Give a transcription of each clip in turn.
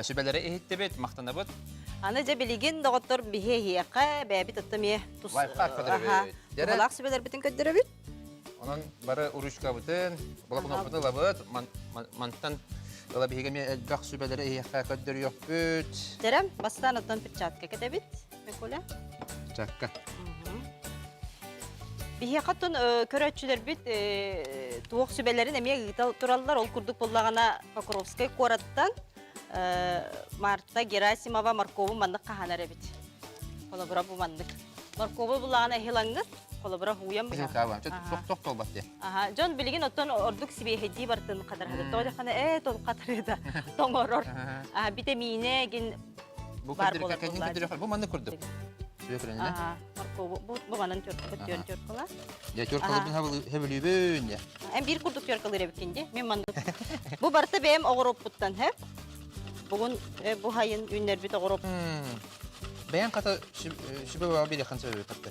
Sübeleri ehittebet, maqtanabıt. Аны же билеген доғыттыр бихе хияққа бәбі тұттым тұс. Лайфхак көдіребет. Бұлақ сүбелер бітін көдіребет. Onun barı uruşka biten, bulak bunu bunu labıt, mantan ola bihegemi elbaq sübeleri ehiqa köddür yok büt. Дәрем, бастан оттан перчатка кетебет. Меколя. Çakka. Бихе қаттын көрәтшілер бит туық сүбелерін әмеге туралылар ол күрдік болағана Покровскай қораттан Марта Герасимова Марковы мандық қағанар әбет. Қолы бұра бұл мандық. Марковы болағана хилаңыз. Қолыбыра хуям Bizim kavam. Çok tolbat diye. Aha, John bilgin oton orduk sibe hedi bartın kadar hadi. Toda kana tol katareda. Tongoror. Ah vitamine gin Bu kadar kendin kadar bu mandı kurduk. Sürekli ne? Aha, bu manan tör kala. Ya tör kala bin havlu bün ya. Hem bir kurduk tör kala rebikince. Men mandı. Bu barta benim oğurup puttan hep. Bugün bu hayın ünler bit oğurup. Beyan kata şüphe var bir yakın sebebi kattı.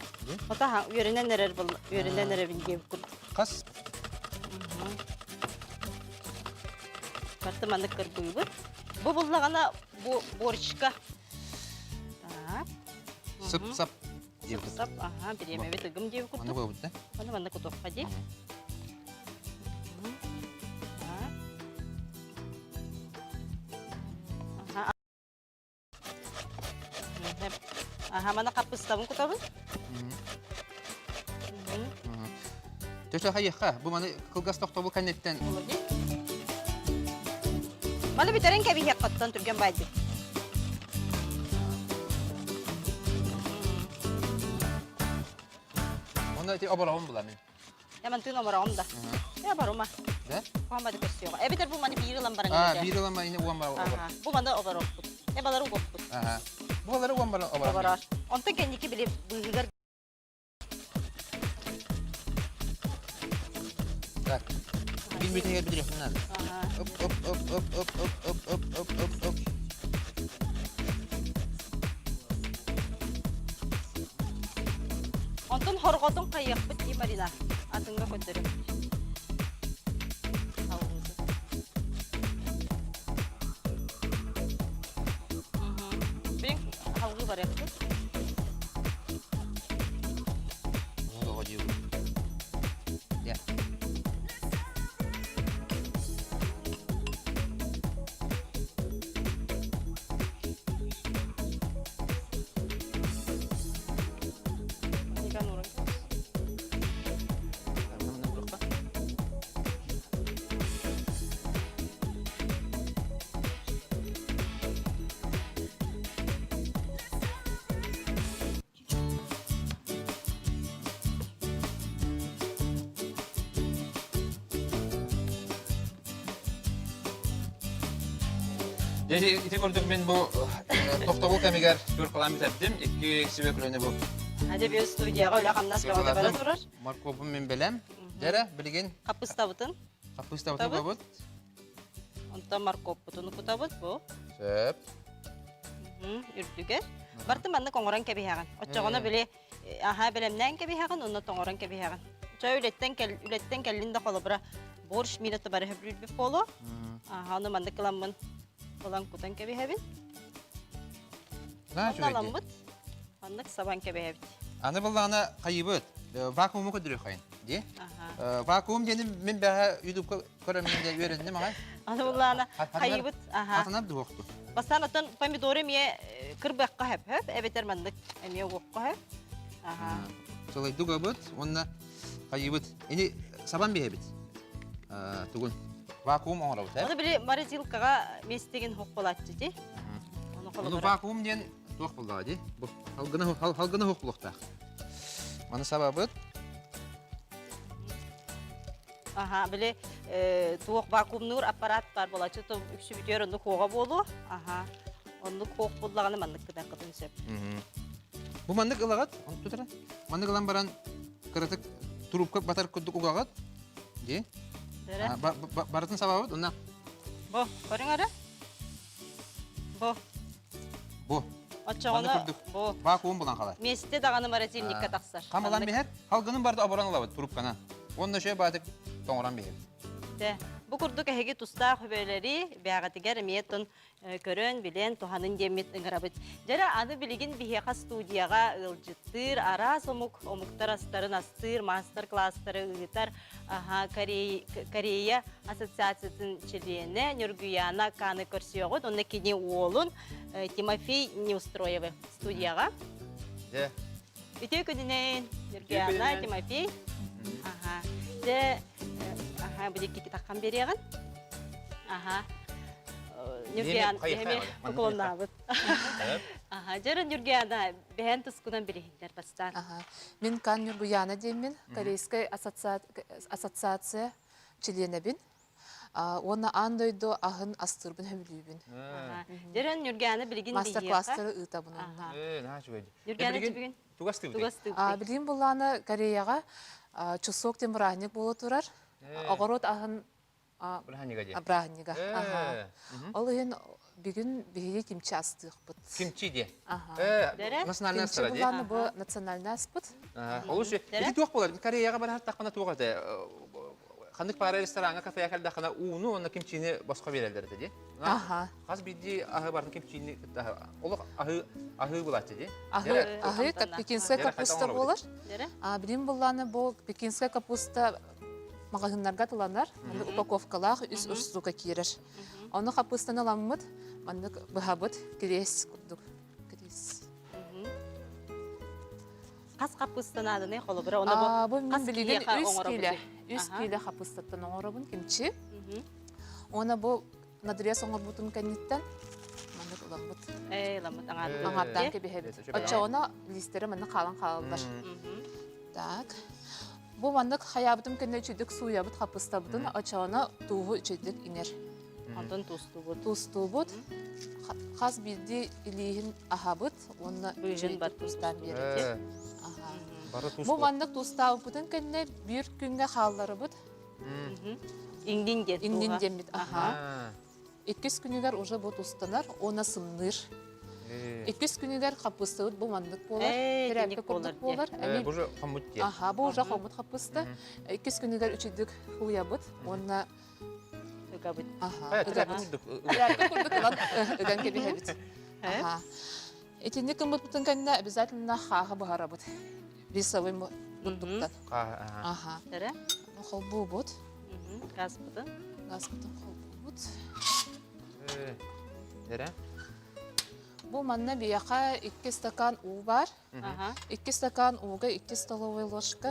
Ota yöründen neler bul, yöründen neler binge kurt. Kas. Barta mandık kır buyur. Bu bullagana bu borçka. Sıp sap. Sap, aha, bir yemeğe tıgım diye kurt. Onu bu ne? Onu mandık kutu hadi. Aha, mana kapıs tabun kutabun? Töşe hayıqa, bu mana kılgas toxtobu kannetten. Mana biteren kebi yakattan Türkan baydı. Onda ti obarawun bulamin. Yaman tüy nomora onda. Ya baruma. De? Kuhamba dikesiyor. Biter bu mani bir yılan barang. Bir yılan yine uwan bara obar. Bu manda obarok. Baları goput. Aha. Bu baları uwan bara obar. Obarar. Onta kendiki bile bıgıgar. Bak. Bin bir teker bilir bunlar. Hop hop hop hop hop hop hop hop hop hop. Ondan horgodun kayak bit Marina. Atınga koydarım. Benim havlu var yaptı. Onu da hadi. Ya. Jadi iti kurduk men bu toxtobu kemiger görkalan bitirdim. İki sebeplerini bu. Hadi bir stüdyoya öyle kamnas kavada böyle durur. Markovum men belem. Dere bilgin Kapıs tabutun. kapıs tabutu babut. Ondan markop butunu kutabut bu. Söp. Ürdüger. Bartı mandı kongoran kebi hagan. Oçağına bile aha belemden kebi hagan onu tongoran kebi hagan. Çoğu ületten kellinde kolubra. Borç minatı bari hebrül bir polo. Aha onu mandı kılamın. Olan kutan kebi habin. Ne şöyle? Ondan mandık saban kebi habin. Ana ballana kayıbıt. Vakuumu kuduruyor kayın. Di? Aha. Vakuum dedim men baha YouTube koraminde öğrendim ama. Ana bullana kayıbıt. Aha. Atana da voktu. Basan atan pomidore miye kırbakka hep. Evet mandık emiye vokka hep. Aha. Solay dugabıt. Onna kayıbıt. Ini saban bir habit. Tugun. Vakuum oğra bit. Onu bile marizilkaga mestegin hokkolatçı di. Onu vakuum diyen tuğ buldu di. Bu halgını hok bulukta. Mana sababıt. Aha bile tuğuk vakum nur aparat var bolaçı to üksü bitiyor onu koğa bolu. Aha. Onu koğ bullağını mandık kadar kadın sep. Bu mandık ılagat. Onu tutara. Mandık ılan baran kırıtık turupka batar kudduk ugagat. Di. Dere. Baratın sababıt ona. Bu, görün ara. Bu. Bu. Açağını bu. Vakuum bulan kalay. Mesite dağını marazilnik kataksar. Kamalan bir her. Halgının barda aboran ılavat turupkana. Onda şey batık toңоран бейіп. De. Bu kurduk ehegi tusta höbeleri bägatiger emiyetun körön bilen tohanın demit ıngırabıt. Jara adı biligin biheqa studiyaga ılcıttır, ara omuktar astarın astır, master klassları ıgıtar, Koreya Asosiasiyasının çiliğine, Nürgüyana kanı körsiyoğut, onun kini oğlun Timofey Neustroyevi studiyaga. De. Ütü küdünen Nürgüyana, Timofey. De, bu dikki takkan beriğin. Nürgüyana, hemi kukulunabıt. Jara Nürgüyana, behen tuskunan birihinler bastan. Мен Кан Нюргуяна деймін, Корейская ассоциация членебін. Оны андойду ағын астырбын хөбілүйбін. Jara Nürgüyana bilgin Мастер-класстары ұйтабын онна. На чугай. Nürgüyana bilgin Тугастыбы. тугастык. Білген бұланы Кореяға чусок темірахник болу тұрар. Оғырот ағын Браханига де. абрахнига. Ол үйін бүгін бігеге кимчи астық бұд. Кимчи де. Дере? Национальная Кимчи страна де. бұланы бұ национальный аспыд. Олушы. Эти туақ болар. Кореяға бар тақпана туға де. Қандық пара ресторанға кафея кәлді қана уыны, оны кимчини басқа берелдерді де. Қаз биді ағы барын кимчини олық ағы болады де. Ағы пекинская капуста болар. Білген бұланы бұл пекинская капуста магазинларга туланар, упаковкалар үс штука кирер. Оны капустаны ламмыт, маны бахабыт крес курдук. Крес. Қас қапыстан ады не қолы бірі? Оны Бұл мен білген үс келі капустаттан оңырабын кимчи. Оны бұл надрес оңыр бұтын кәнеттен, маны ламмыт. Ламыт Аңаттан кебехебет. Отча оны листері маны қалан қалалар. Так. Бұл мандық хаябытым кәнне үчедік суябыт капустабытын, отча оны туғы үчедік инер. Антон тусту бұд. Тусту бұд. Қаз білді илейін ахабыт, оны Бүйжін бар тустан береді. Бары туст. Бұл мандық тустау бұтын кәнне бір күнге қаллары бұд. Иңден Иңден демет. Еккіз күнігер уже бұл тустанар, оны сымныр. Еккіз күнігер қапысты бұд, бұл мандық болар. Терәпкі көрдік болар. Бұл же қамыт де. Бұл уже қомыт қапысты. Еккіз күнігер үчедік хуя бұд, оны Үгабыт. Терәпкі көрдік ұлан үгән кебе хәбіт. Етінде кім бұд бұтын кәнне обязательно қағы бұғара бұд. Рисовый бұддықтан. Дәрі? Қол бұл бұд. Газ бұды. Газ бұдын қол бұл бұд. Дәрі? Бұл манна бияқа 2 стакан у бар. 2 стакан уға 2 столовой ложка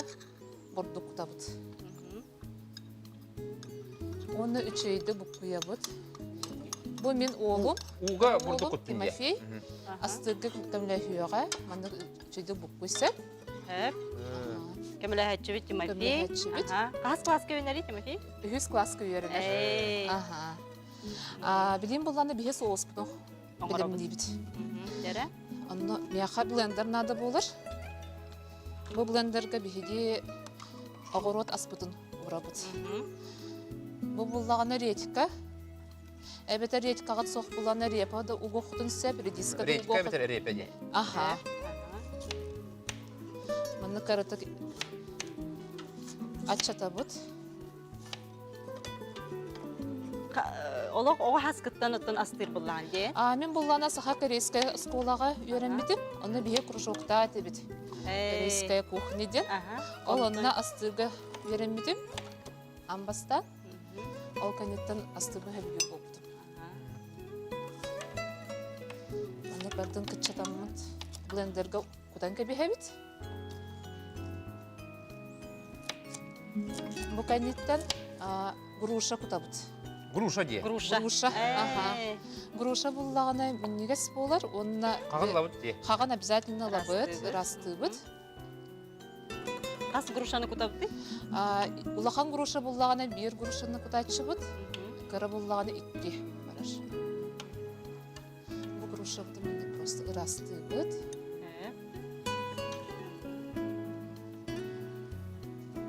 бұрдықта бұд. Оны үчейді бұққыя бұд. Бұл мен оғым. Уға бұрдық құттын де. Тимофей. Астығы күттімлі хүйеға. Манна үчейді бұққыйсы. Кемілі хәтчі біт Тимофей. Қас класс көвінері Тимофей? 100 класс күйерінер. Білем бұланы бейе соғыс бұдың. Білемін бит. Дәрі? Оны мияқа блендер нады болыр. Бұл блендерге бейде ағырот аспыдың ұра бұд. Бұл бұллағына ретика. Әбетер ретикаға соқ бұланы репа да ұғы құтын сәп, редиска да ұғы құтын. Ретика бітер репе де. Мұны қарытық атчата бұд. Олық оға хаскыттан ұттын астыр бұллаған де? Мен бұллана саха корейская сколаға үйренмедім. Оны бейе кружокта әтебет. Корейская кухнеден. Ол онына астырға үйренмедім. Амбастан. Ол кәнеттен астырға әбіге болдым. Оны бәрдің күтчатамын блендерға құдан кәбе әбет. Бұл кәнеттен груша құтабыд. Груша де. Груша. Груша бұллағына міннегес болар, онына... Қаған лабыт де. Қаған обязательно лабыт, растыбыт. Қас грушаны күтабыды? Улахан груша бұллағына бір грушаны күтатшы бұд, кірі бұллағына 2 барар. Бұл груша бұды мінне просто растыбыт.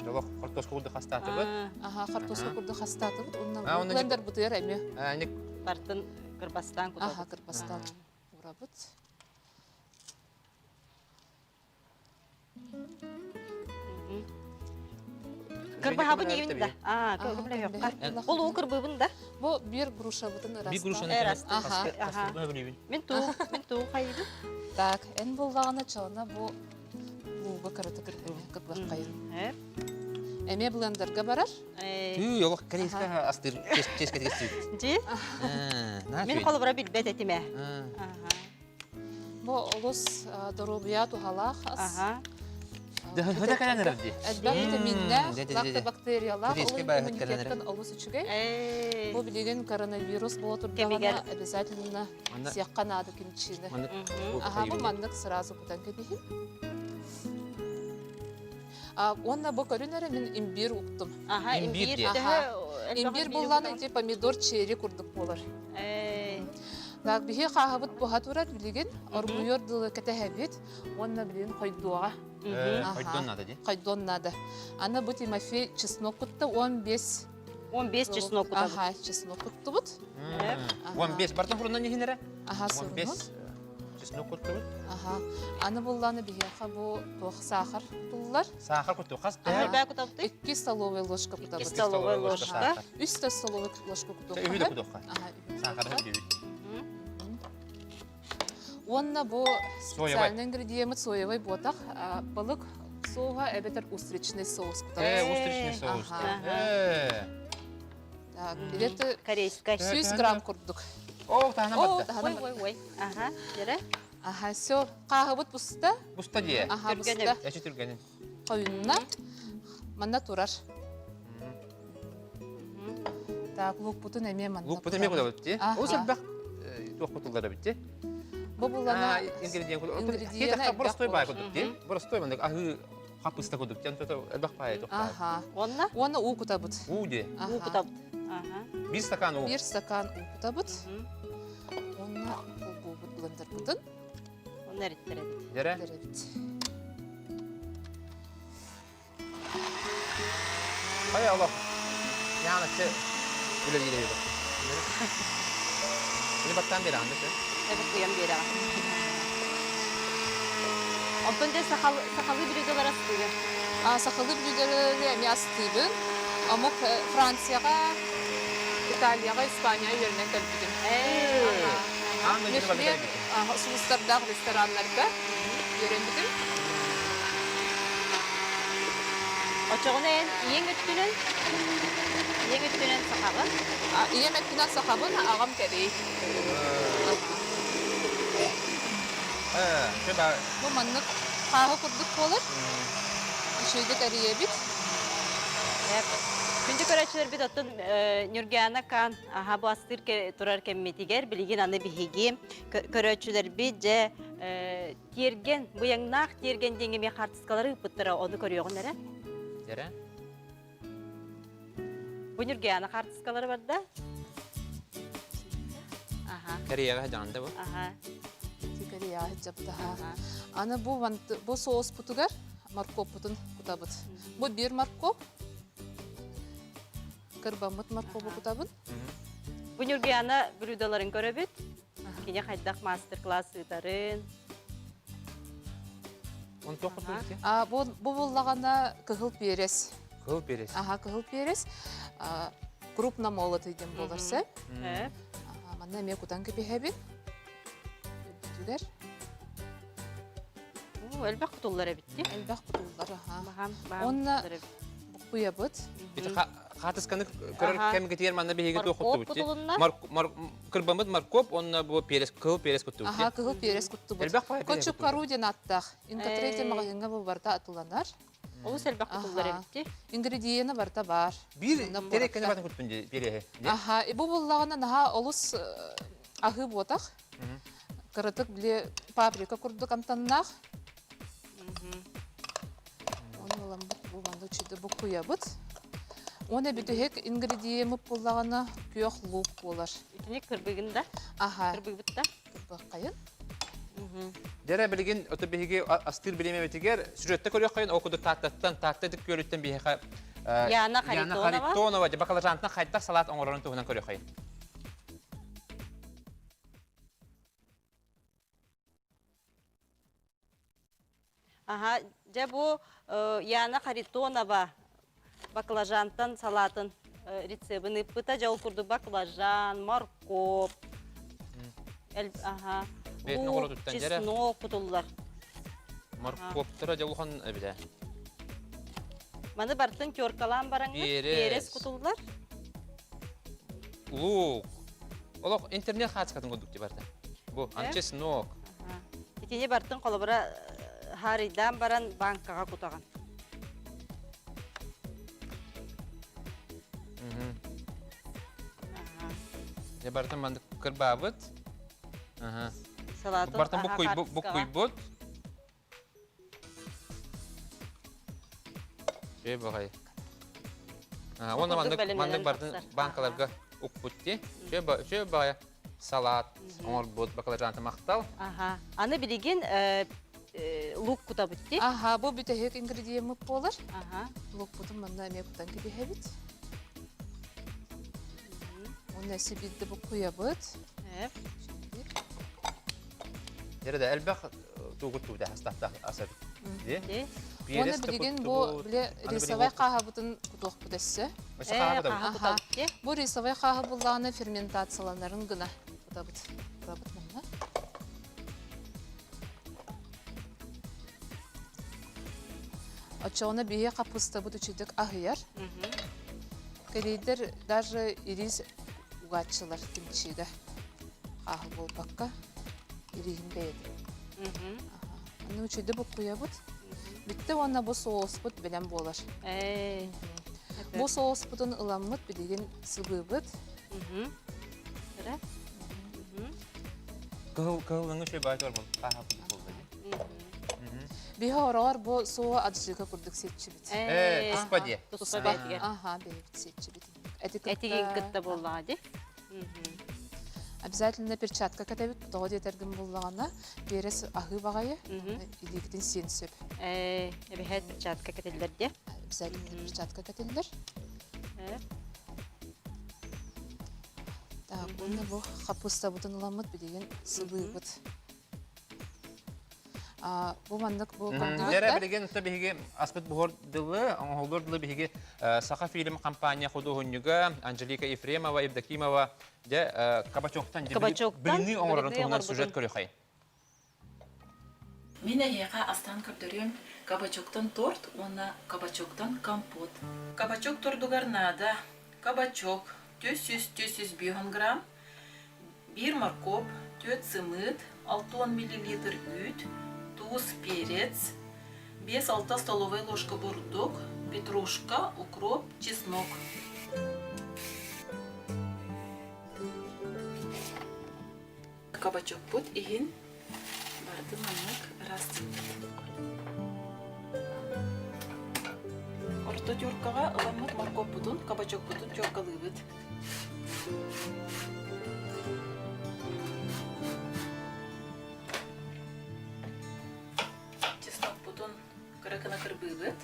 Жолық қартосқа құлды қастаты бұд. Қартосқа құлды қастаты бұд, онынан блендер бұдыр әме. Бартын кырбастан күтабыды. Кырбастан ұра бұд. Кырбаха бу негин да. Кырбыла yok. Ол у кырбыбын да. Бу бир груша бутын ырастан. Bir kuruşun Мен туу хайбы. Так, эн буллагана чална бу буга карата кырбак кайын. Эме блендерге барар. Yok kareyska astır keşke geçti. Жи? Мен колубура билбет этиме. Бу олус доробия тухалах ас. Hada kalan herhalde. Әлбәттә миндә лактобактериялар иммунитеттан олус үчүгә. Бу билеген коронавирус була турган обязательно сякка надо кимчине. Бу мандык сразу будан кебихи. Онна бу көрүнөрө мен имбир уктум. Имбир булганы ите помидор черри курдук болар. Так бихи хахабыт буга турат билеген оргуйор дылы кетехебит. Онна билеген койдуга. Койдон надо. Ана бу Тимофей чеснок кутты 15 чеснок кутты. Чеснок кутты бут. 15 бартан фурунна не генере? 15 чеснок кутты бут. Аны булланы бихи хабу тох сахар буллар. Сахар кутты хас. 2 столовая ложка кутты. 2 столовая ложка. 3 столовая ложка кутты. Үйдө кутты. Сахар бибит. Онна бу специальный ингредиент соевый ботах, балык соуга эбетер устричный соус. Устричный соус. Так, билеты корейский. 100 грамм курдук. О, тахана батта. Ой. Жere? Всё. Кагыбыт буста? Буста дие. Буста. Эчи түргенин. Койунна. Манда турар. Так, лук бутун эме манда. Лук бутун эме куда бутти? О, сәббак тух бутуллары битти. Бабулана ингредиент простой бай кудукти. Простой мындык ахы хапыста кудукти. Антото элбак бай тух. Онна у кутабыт. Уде. У кутабыт. 1 стакан у. 1 стакан у кутабыт. Онна бу блендер бутун. Онна реттеребит. Дере? Hay Allah. Yani şey böyle gidiyor. Ini battan bir anda şey. Evet bu yan bir ara. Ondan da sakalı blüdeler astırıyor. Sakalı blüdeleri emi astıydın. Ama Fransa'ya, İtalya'ya, İspanya'ya yönüne kalbidin. Meşhur Suluslar'da restoranlarda yönendim. Oçağın en güçlünün sakalı. En güçlünün sakabın ağam kereği. Şöyle. Bu manlık kahve kurduk olur. Şöyle kariye bit. Күнді көрәчілер бит оттын Нюргияна кан bu astır turar kemmetiger bilgin anı bihigi көрәчілер bit je tiergen bu yangnaq tiergen dengeme kartıskaları pıttıra onu körüyoğun nere? Nere? Bu Nürgiyana kartıskaları var da. Kariye'ye canlı bu. Kariye hicapta. Ana bu soğuz putugar markop putun kutabıt. Bu bir markop. Kırbamıt markobu kutabın. Bu Nürgiyana blüdaların köröbüt. Kine haydak master klasıların. Onu çok kutu ki. Bu bullağına kıhıl peres. Kıhıl peres. Kıhıl peres. Крупно молотый дем боларса. Мана ме кудан кепехебин. Бүтүгер. Элбак кутуллары битти. Элбак кутуллары. Онна буябыт. Бите хатысканы көрөр кем кетер манда беге токутту бутти. Кырбамыт маркоп онна бу перес кыл перес кутту бутти. Кыл перес кутту бут. Кочук каруден аттак. Инкатрете магазинга бу барда атуланар. Ол элбак кутуллары битти. Ингредиенти барда бар. Bir terekkene batın kuttun berehe. Bu bulлагана наха олус ахы ботак. Кырытык биле паприка курдук антаннах. Onu bu banda çüde bu kuyabıt. Ona bir de hek ingrediyemi bulлагана kuyaq luk bolar. İtini kırbıgında. Kırbıgıtta. Kırbıqayın. Dere bilgin otobehige astır bileme betiger sürette koruyor kayın okudu tattattık görütten bir ha. Yana Haritona var. Bakalarantna hayta salat onların tuğundan koruyor kayın. Bu yana haritona va баклажантан салатын рецебін ыппыта жау курдук баклажан, моркоп. Ага. Бетіне қолы түттен жәрі? Чеснок кутуллар. Морковтыра жауған әбіде. Маны бартын тёркалан бараңыз. Берес кутуллар. Лук. Олық интернет қатысқатын көдік де барды. Бұл, чеснок. Итине бартын қолыбыра харидан баран банкаға кутаған. Бартын манды кірбабыт. Салатын Бартын бұл көйбіт. Жей бағай. Оны мандық бартын банкаларға ұқпытте. Жей бағай салат, оңыр бұд, бақылажанты мақтал. Аны білеген лук кута бүтте. Бұл бүтәхек ингредиемі болыр. Лук бұдың манда әме бұдан кебе әбіт. Оны әсі білді бұл құя бұд. Ереді әлбәқ туғыт туғыда астақтақ асыр. Оны білеген бұл рисовай қаға бұдың құтуқ бұдасы. Бұл рисовай қаға бұллағына ферментацияланарын ғына бұда бұд мұнна. Очауына бейе қапыста бұд үчедік ағыяр. Кәрейдер даже ирис уғатшылар кімчиді қағы бол баққа ирихін бәйді. Аны үчеді бұл құя бұд. Бітті оны бұл соғыс бұд білен болар. Бұл соғыс бұдың ұламыд білеген сұғы бұд. Қығылыңы шөй байды ормын, қаға бұд болды. Бейі орағар бұл соғы аджыға күрдік сетчі біт. Тұспаде. Тұспаде. Бейбіт сетчі біт. Әтеген күтті болады. Обязательно перчатка кәтәбіт, бұтаға детергін болағана берес ағы бағайы, илігітін сен сөп. Әбіхәт перчатка кәтелдер де? Обязательно перчатка кәтелдер. Оны бұл қапыста бұтын ұламыд білеген сұлы бұд. Бұл мандық бұл қамдығыда. Дәрі білеген ұтта бейге аспыт бұғыр дылы, оңғылыр дылы бейге Саха фильм компания құдығынныға Анжелика Ефремова, Евдокимова кабачоктан біліні оңғырын тұғынан сюжет көрі қай. Мен әйеға астан көрдірем кабачоктан торт, оны кабачоктан компот. Кабачок тордугарнада, кабачок 400-400 грамм, 1 моркоп, 4 сымыт, 6 мл үт, туз, перец, 5-6 столовая ложка бурдук, петрушка, укроп, чеснок. Кабачок бұд егін барды маңық расты. Орта тюркаға ұламыд моркоп бұдын, кабачок бұдын тюркалы бұд. Чеснок бұдын қырақына кірбі бұд.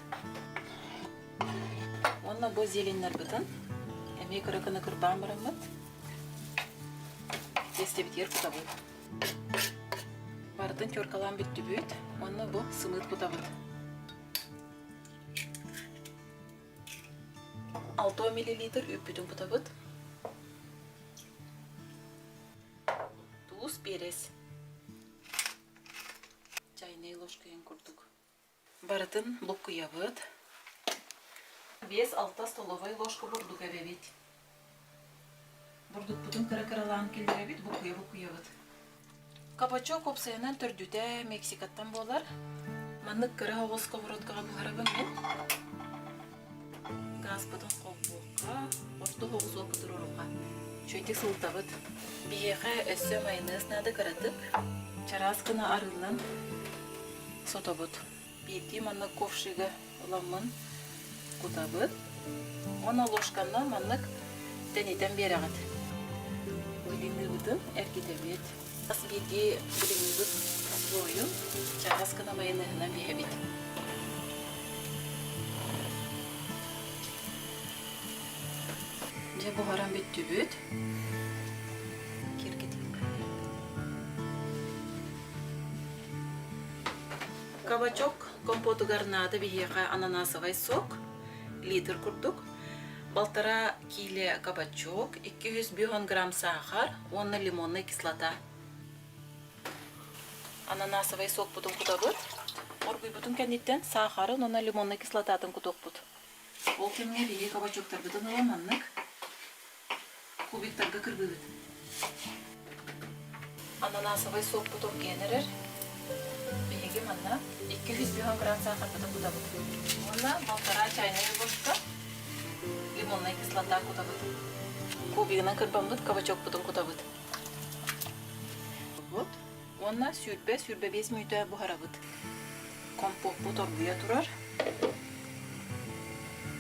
Онна бұл зеленлер бұдын. Әме қырақына кірбан барамыд. Тесте бітер құта бұд. Бардың тюркалан бітті бұд. Онна бұл сымыт құта бұд. 6 мл үппітін құта бұд. Туз, перес. Чайный ложкайын күрдік. Бардың бұқ құя бұд. 5-6 столовой ложка бұрдық әбебет. Бұрдық бұтын кірі-кірілан келдіребет, бұқуя бұд. Кабачок опсайынан түрдіде Мексикаттан болар. Маннық кірі оғыз сковородкаға бұғарабын мен. Газ бұтын қол бұққа, орты оғыз оқытыр орыға. Шөйтек сылта бұд. Биеға өссі майонез нады кіратып, чараскына арылынан сота бұд. Бейті маннық ковшыға ұламын құта бұд. Оны ложқанна маннық тәнетен бері ағады. Біліңі бұдын әркеті бет. Ас беге біліңі бұд слойын, чараскына майонезінен бейе бет. Же бұғаран бетті бет. Кабачок компоту гарнады бейеға ананасовай сок, литр курдук. Балтара киле кабачок, 250 грамм сахар, 10 лимонный кислота. Ананасовый сок бутун кутабыт. Орбый бутун кәнеттен сахары, 10 лимонный кислотатын куток бут. Ол кемге бие кабачоктар бутун оламаннык. Кубиктарга кырбыбыт. Ананасовый сок бутун кенерер. Биеге манна 250 грамм сахар бутун кутабыт. Онна балтара чайная ложка лимонная кислота кутабыт. Кубигынан кырбамбыт кабачок бутун кутабыт. Вот. Онна сүрбе 5 минута бухарабыт. Компот бутор буя турар.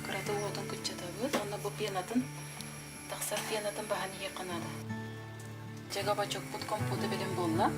Кыраты уотын кытчатабыт. Онна бу пенатын тақсар пенатын баханы якынады. Жага бачок бут компоты белен болла.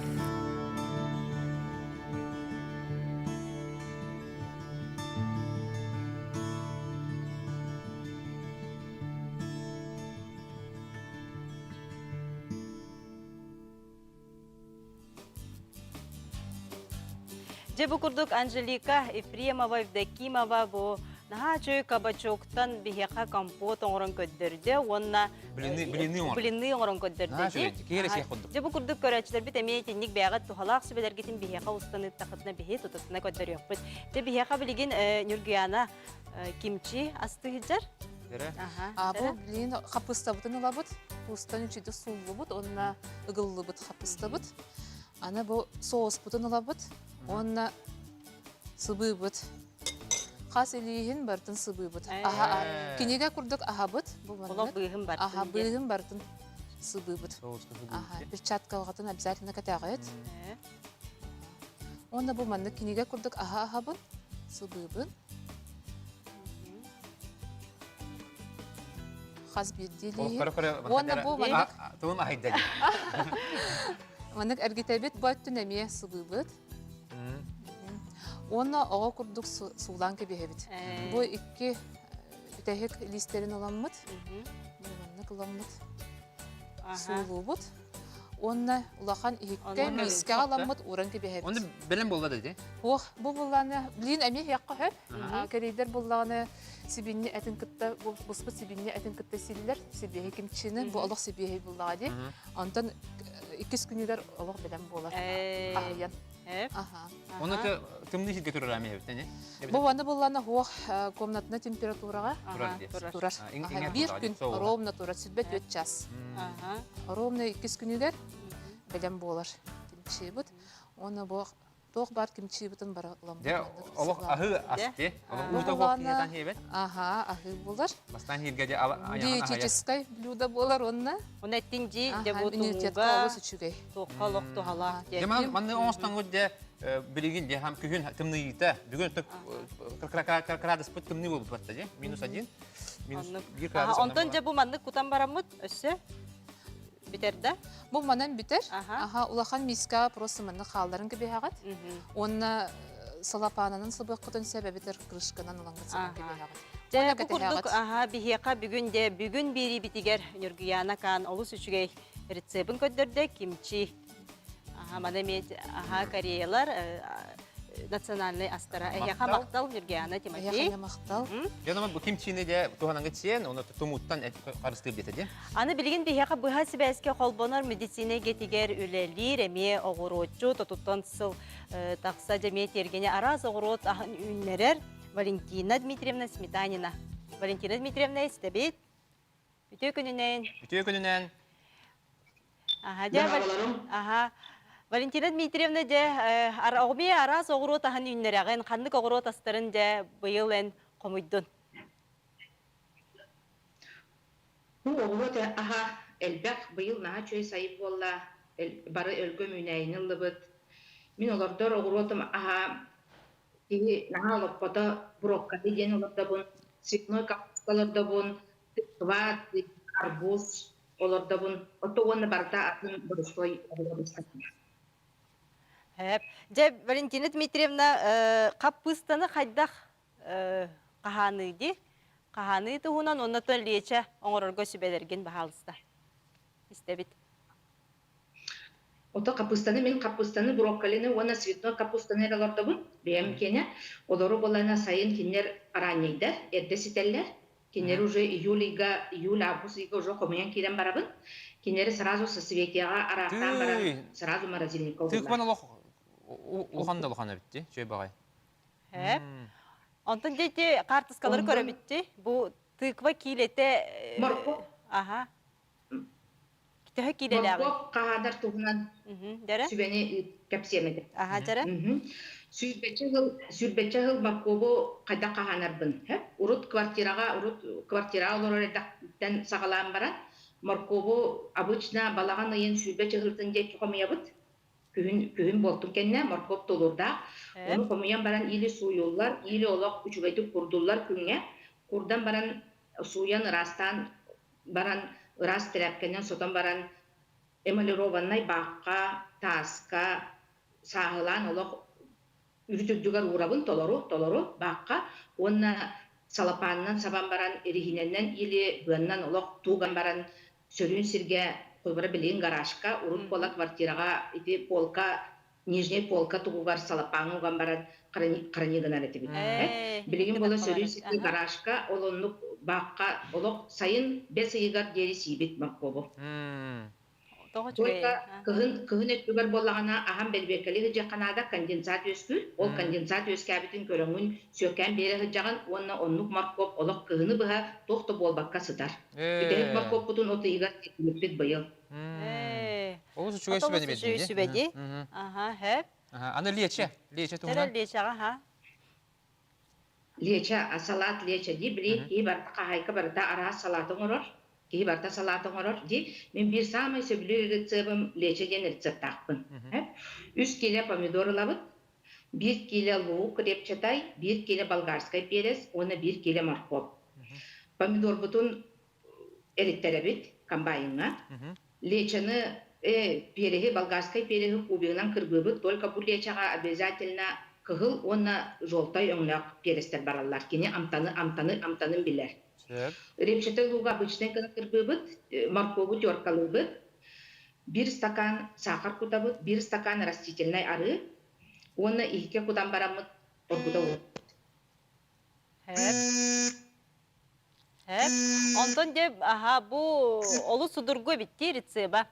Жебу курдук Анжелика Ефремова, Евдокимова бу наха чөй кабачоктан бихека компот оңорон көддөрдө, онна блины оңорон көддөрдө. Жебу курдук көрөчүлөр бит эме тенник бягат тухалак сүбелер кетин бихека устаны такытына бихе тутусуна көддөрөкпүт. Же бихека билигин Нургияна кимчи астыгыжар. Бу блин капыста бутун алабыт. Устан үчүдө суллу бут, онна ыгыллы бут капыста бут. Ана бу соус бутун алабыт. Онна сыбы бут. Қас элейін бартын сыбы бут. Кенеге курдук бут. Олог быйгын бартын. Быйгын бартын сыбы бут. Перчатка алгатын обязательно катагайт. Онна бу манны кенеге курдук бут. Сыбы бут. Қас бирделейін. Онна бу манны... Туым ахайдали. Маннык әргетәбет баттын әме сыбы бут. Онна оға курдук сулан кебехебит. Бу икки бүтәхек листерин аламмыт. Маннык аламмыт. Сулу бут. Онна улахан икке миске аламмыт уран кебехебит. Онда белем болла dedi. Ох, бу булланы блин әме яққа хөп. Керейдер булланы сибинне әтин кытта буспы сибинне әтин кытта силлер. Сибеhe кимчини бу олох сибеhe буллага ди. Антан 2 күнүлөр олох белем болар. Ахян. Оны тымны жидге турар ами эбит, не? Бу ваны булланы хуак комнатна температурага турар. Бир күн ровно турар, сүрбет 4 час. Ровно 2 күнүлөр белем болар. Кимчи бут. Оны бу тох бар кимчи бутун бар ламбы. Де олох ахы асты. Олох ута вакытдан хебет. Ахы булар. Бастан хирге де аяна диетическое блюдо болар онна. Оны эттинжи де бу тууга тохалок тухалак. Деман манны оңстан гөдө билигин де хам күн тымныйта. Бүгүн ток градус пут тымны болуп батта же. -1, -1 градус. Онтон же бу манны кутан барамыт өссө. Битерде? Бу манан битер. Улахан миска просто манны халдарын кебехагат. Онна салапананын сыбыкытын себебитер крышканан улангытсан кебехагат. Же бу курдук бихека бүгүн бири битигер Нургияна кан олус үчүгей рецебин көддөрдө кимчи. Мана мет Кореялар национальный астара. Яха мактал Нургияна Тимофей. Яха мактал. Жана бу кимчини де тухананга чен, оны тумуттан карыстырып детеди. Аны билген бихека быха сибеске холбонор медицина гетигер үлелир эме огорочу тотуттан сыл такса жеме тергене араз огорот ахын үннерер Валентина Дмитриевна Сметанина. Валентина Дмитриевна истебит. Бүтө күнүнен. Валентина Дмитриевна де араз огорот ахын үннереген кандык огорот астарын де быйыл комуйдун. Bu oğlu da elbek bıyıl naha çöy sayıp bolla barı ölgüm üneyini lıbıt. Min olardar oğlutum naha olupada brokoli den olarda bun, sipnoy kapkalarda bun, tıkvat, karbuz olarda bun. Oto onu barda atın buruşloy oğlutum. Hep. Je Valentina Dmitrievna kapıstanı haydaq qahanıydı. Qahanıydı hunan onatan liyeçe oңорорго сүбелерген бахалыста. İstebit. Ото капустаны мен капустаны брокколини уона цветной капустаны эралордобун бем кене олору болана сайын кинер аранейдер эрдесителлер кинер уже июль август уже комуян кирен барабын кинери сразу со светяга арахтан баран сразу морозильникка Тыкван улхан да улхан битти, чөй багай. Хеп. Онтон дети картыскалары көрө битти. Бу тыква килете. Морковь. Аха. Китеһе килеләгы. Морковь кагадар тугунан Дәрә? сүбени кепсемеди. Аха, дәрә? Сүрбетче хыл моркову кайда каганарбын. Урут квартира олордактан сагалам бара. Моркову обычно балаган ыйын сүрбетче хылтын же чукамыябыт. Күһүн болтун кенне морков толурда. Onu komuyan baran ili suyullar, ili olak uçugaydı kurdullar künge. Kurdan baran suyan rastan baran rast terapkenen sotan baran emalirovanay bakka, taska, sahılan olak ürütücügar uğrabın toloru bakka. Onna salapandan saban baran erihinenden ili bıannan olak tuğan baran sörün sirge kolbara bilin garajka, urut polak kvartiraga iti polka Нижняя полка тугугар салапаңы гамбаран каранигынан этибит. Билигин бола сөрүсү гаражка олоннук бакка олок сайын бес ыйгар дери сибит маккобу. Только кыгын өттүгөр боллагана ахам белбекели жаканада конденсат өскү, ол конденсат өскәбитин көрөңүн сөкән бере жаган оннук маккоп олок кыгыны быга тохто болбакка сытар. Битек маккоп бутун оты ыйгар текилип быйыл. Ол чугай сүбәни бедин. Сүбәди. Аха, хеп. Аны лече тугунан. Тәрә лечага, ха. Лече, салат лече ди били ки барта кахайка барта ара салатын орор. Ки барта салатын орор ди мен бир самый сөбүлү рецептим лече ден рецепт таппын. 3 кило помидор алабыт, 1 кило лук репчатай, 1 кило болгарский перец, оны 1 кило морковь. Помидор бутун эриттеребит комбайнга. Лечені переги, болгарской переги кубигынан кыргыбыт, только бұл лечаға обязательно кығыл, онна жолтай өңнақ перестер баралар. Кені амтанын билер. Репчеті луға обычный кыны кыргыбыт, моркову теркалыбыт, 1 стакан сахар кутабыт, 1 стакан растительный ары, онна 2 кудан барамыт, оргуда ол. Онтон деп, аха, бу олу судургу битти рецеба.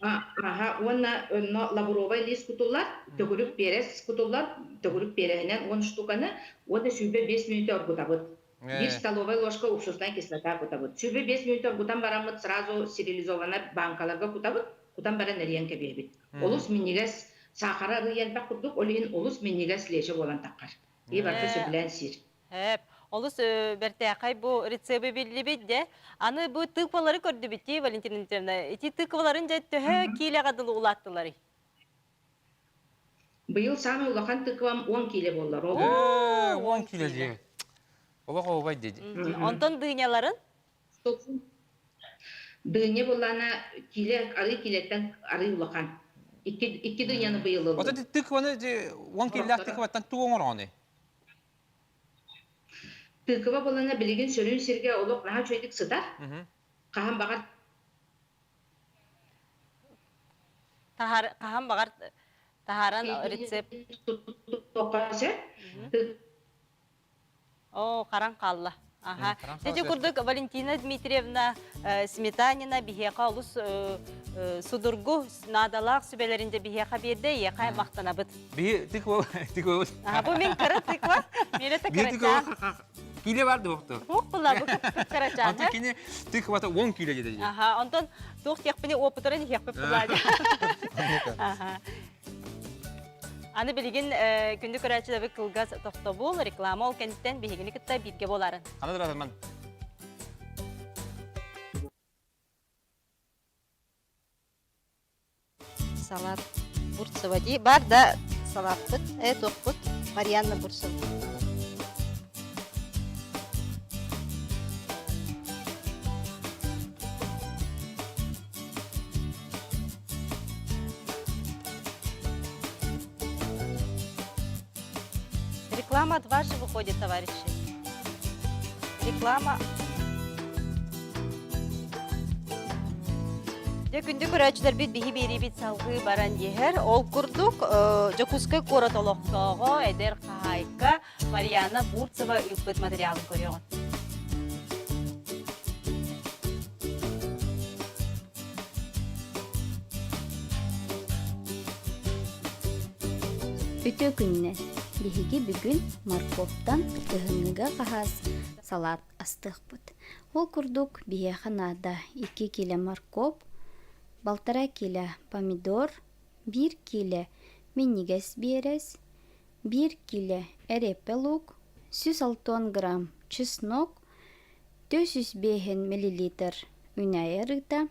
Аха, онна лавровый лист кутулар, төгүрүк перес кутулар, төгүрүк перехинен 10 штуканы, онда сүйбе 5 минут оргутабыт. 1 столовая ложка уксусная кислота кутабыт. Сүйбе 5 минут оргутан барамыт, сразу стерилизованный банкаларга кутабыт, кутан бара нерьенке бейбит. Олус миннигес сахара рыйелбак курдук, олин олус миннигес лече болан таккар. И барты сөбілен сир. Олус бертәқай бу рецебі белі бетде. Аны бу тыквалары көрді бетті, Валентина Ильинична. Эти тыкваларын жа төһө киле гадылы улаттылары. Быйыл самый улахан тыквам 10 киле боллар. 10 киле де. Ола қобай деді. Онтон дыйняларын? Дыйне боллана ары килеттен ары улахан. 2 дыйняны быйыл олды. Ота тыкваны 10 киле тыкваттан туғын орғаны. Тыква болана билигин сөрүн сирге олок наха чөйдүк сытар. Кахан багар. Кахан багар тахаран рецепт. О, каран қалла. Аха. Теже курдук Валентина Дмитриевна Сметанина бихеқа олус судургу надалақ сүбелерінде бихеқа берді, еқай мақтанабыт. Бихе тыква. Бу мен кыры тыква, мереті кырача. Киле барды оқты. Оқ бұла, бұл кырача. Антон кені тыквата 10 киле деді. Аха, онтон тоқ текпіне опытырын еқпіп бұлады. Аха. Аны білген күнді көрәтшілі кылгаз тоқты бұл, реклама ол кәнттен бігені күтті бітке боларын. Қанадыр адаман. Салат бурцева дей. Бар да салат бұд, тоқ бұд, Марьянна бурцева. Реклама дважды выходит, товарищи. Реклама. Де күнде көрәчілер бит биһи бери бит салғы баран ехер. Ол күрдік жакускай корот олоқтоғы әдер қайка Марьяна Бурцева үппет материалын көріған. Өтө күннен биһиги бүгүн морковтан кыһыҥҥыга хаһаас салат астыахпыт. Ол курдук биэханада 2 киле морков, 1,5 киле помидор, 1 киле миннигес биэрес, 1 киле эрепе лук, 160 грамм чеснок, 405 мл үнәйе рыта,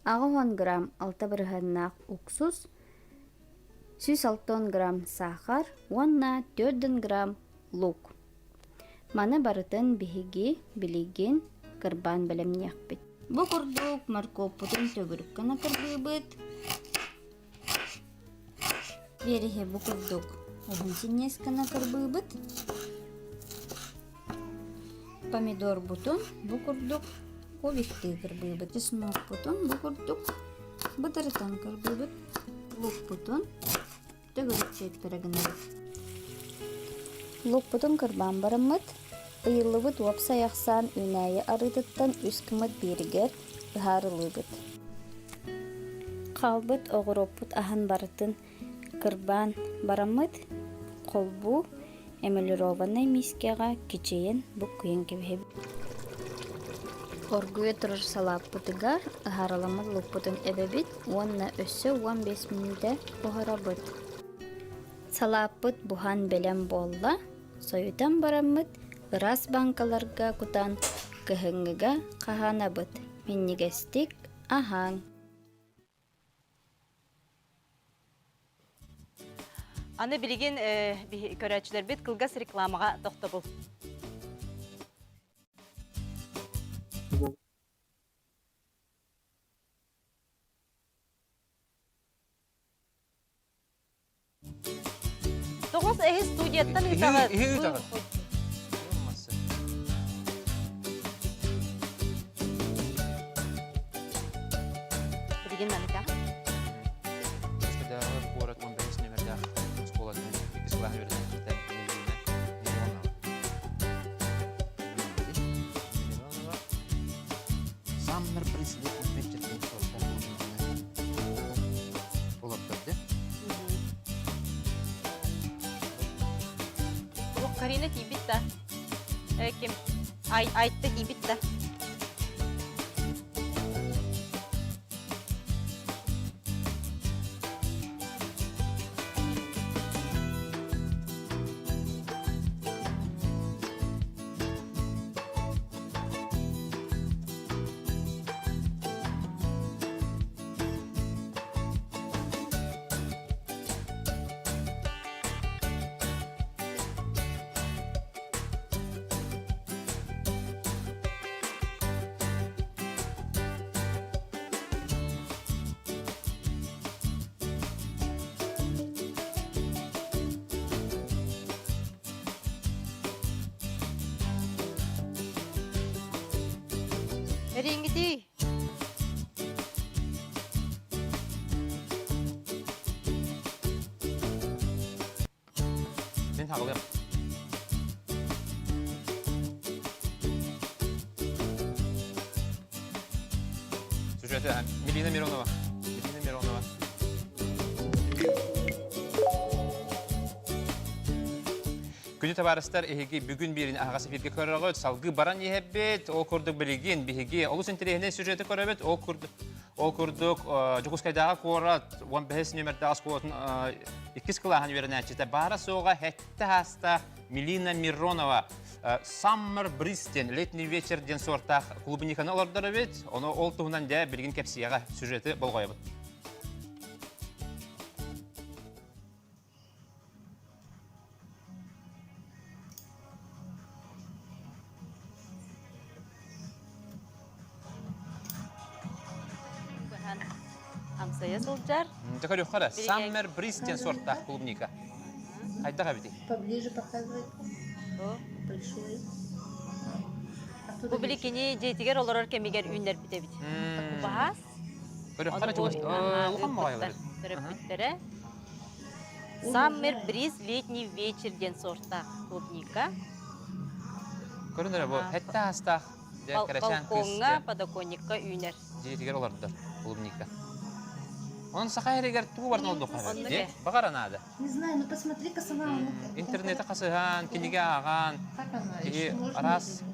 10 грамм алтабырыһаннаах уксус, 160 грамм сахар, 4 грамм лук. Маны барытын биһиги билигин кырбан белемнехпит. Бу курдук морков путун төгүрүк кана кырбыыбыт. Берихе бу курдук огун синнес кана кырбыыбыт. Помидор бутун бу курдук обикти кырбыыбыт. Чеснок бутун бу курдук бытырытан кырбыыбыт. Лук бутун төгүрүк сетперегинебит. Лук бутун кырбан барыммыт. Ыйылыбыт уопса яхсан үнәйе арытыттан үскімыт берігер ыхарылыбыт. Қалбыт оғыроппут ахан барытын кырбан барамыт қолбу эмелированный мискеға кичейін бұк күйен кебе. Оргуе тұрыр салаппытыгар ыхарыламыт лукпутын эбебит 10-15 минуте оғырабыт. Салаппыт бухан белем болла, соютан барамыт ырас банкаларга кутан кыһыҥҥыга хаһаанабыт. Миннигестик аһаң. Аны билигин көрәчілер бит кылгас рекламаға тоқтабыл. Тоғыз студияттан Ыһы Билигин намитаға. Город 15 номердах школаның бесплатно берген кітап Миллионова. Саммер прислед отметчетін сорта болып тұрды. Бұл Карина тибитта. Кем айтты тибитта. Рингити. Мен тағылым. Сюжеті Милина Миронова. Күні табарыстар эхеги бүгін берін ағасы фирге көріғыт, салғы баран ехебет, ол күрдік білеген бігеге, олыс интерегінен сюжеті көребет, ол күрдік Жукускайдағы қорат, 15 номердағы сколатын 2 қылаған верін әчеті, бары соға хәтті хаста Милина Миронова, Summer Breeze-ден, летний вечерден сортақ клубыниканы олардары бет, оны ол тұғынан да білген кәпсияға сюжеті болғай бұд. Амсая солджар. Такой легкая, Summer Breeze-ден сортақ клубника. Қайда қабеті? Поближе показывай. Большой. Бұл білікені жетігер олар кемегер үйіндер біте біте. Бағас? Көрөк кара чугас. Улган магайлар. Төрөпүттөрө. Саммер бриз летний вечер ден сорта клубника. Көрүнөр бу хетта астах. Балконга, подоконникка үйнер. Жетигер олардар клубника. Он сахайрегер туу бартын олдук хабар. Де багара нада. Не знаю, ну посмотри-ка сама. Интернетте касыган, киниге аган. Как она? И Ещё можно арас ли?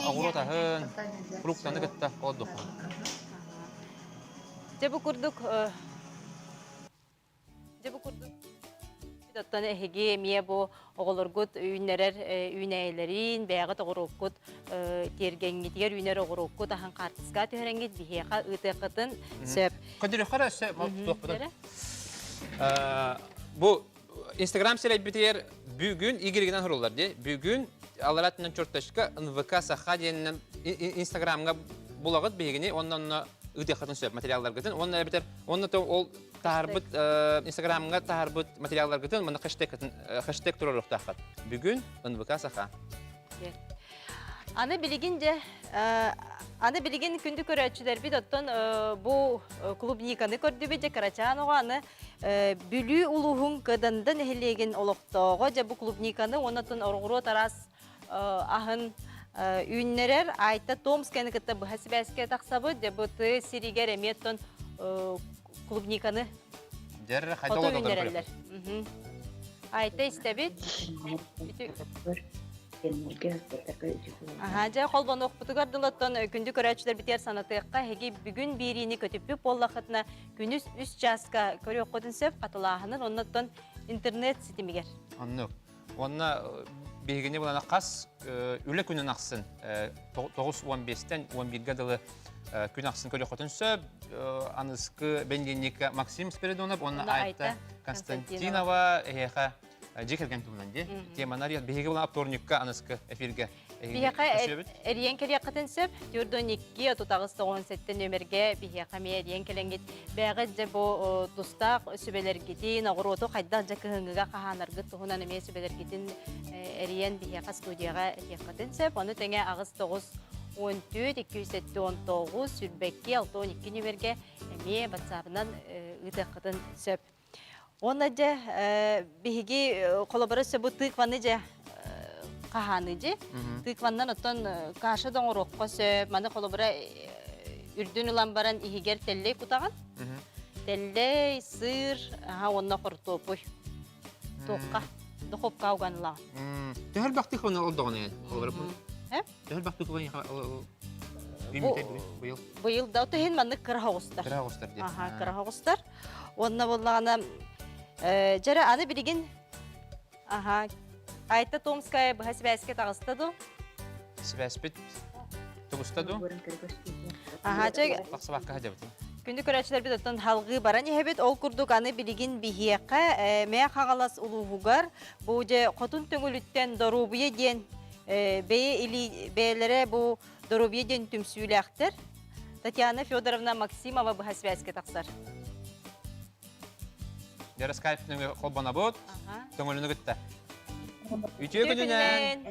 агуротахын, фруктаны гытта олдук. Жебу курдук Доттан эһиги мие бу оголоргут үйнерер үйнәйләрин бәгы тогыруккут тергәнгитер үйнәр огыруккут ахан картыска төһәрәнгит бихеха ытыкытын сөп. Кадыр хара сөп тук бу Instagram селебитер бүгүн игергенен хорулар ди. Бүгүн аларатынан чорташка НВК сахаденнен Instagramга булагыт бегене оннан ытыкытын сөп материаллар гытын. Онна битер онна ол тарбыт Instagramга тарбыт материаллар гытын мына хэштег турарлык тахат. Бүгүн НВК саха. Аны билигин күндү көрөчүлөр бит оттон бу клубниканы көрдүбү же Карачанова аны бүлүү улуһун кыдандан эхлеген олоктоого же бу клубниканы онотон оргуру тарас ахын үйнерер айта Томсканы кытта бу хасибаске таксабы же бу ты сиригер эметтон клубниканы Дер фото үйнерелер. Айта истебит. Жа колбон окпутугар дылоттон күндү көрөчүлөр битер санатыкка хеги бүгүн бирини көтүппү боллахытына күнүс 3 жаска көрөк котун сөп катылаахынын оннотон интернет ситимигер. Аннык. Онна бегене булана кас үле күнүн аксын 9-15тен 11ге дылы күн аксын көрөк котун сөп аныскы бенденника Максим Спиридонов онна айта Константинова эха Жекерген тумнанди. Теманар я беге була авторникка аныскы эфирге. Бияка эриен келякатын сөп Юрдоникки тутагыс 17 нөмерге бияка мериен келенгит бәгы же бу дустак сүбелергитин агыроту кайда жакыгыга каханаргы тухунан эме сүбелергитин эриен бияка студияга якатын сөп аны теңе агыс 9-14-219 сүрбекке 6-12 нөмерге эме WhatsApp-нан ытакытын сөп. Онна же биһиги коллаборация бу тыкваны же каханы же тыквандан оттон кашы доңорокко сөп маны коллабора үрдүн улан баран ихигер теллей кутаган теллей сыр онна кортопуй тоққа духовка ауганла Төхөр бакты хона олдогон коллабора. Төхөр бакты хона быйыл да тохин маны кырагыстар. Кырагыстар. Онна боллагана жара аны билигин айта Томская бхасбаске тагыстаду. Сваспит тугустаду. Таксабакка хадабыт. Күндү көрөчүлөр бит оттон халгы баран эбит ол курдук аны билигин бихиякка мэ хагалас улуугар бу же котун төңөлүттен дорубуе ден бее или бейлере бу дорубуе ден түмсүүлактер. Татьяна Федоровна Максимова бхасбаске таксар. Дер скайпныңы колбана бот. Төңөлүнү гытта. Үтө күнүнөн.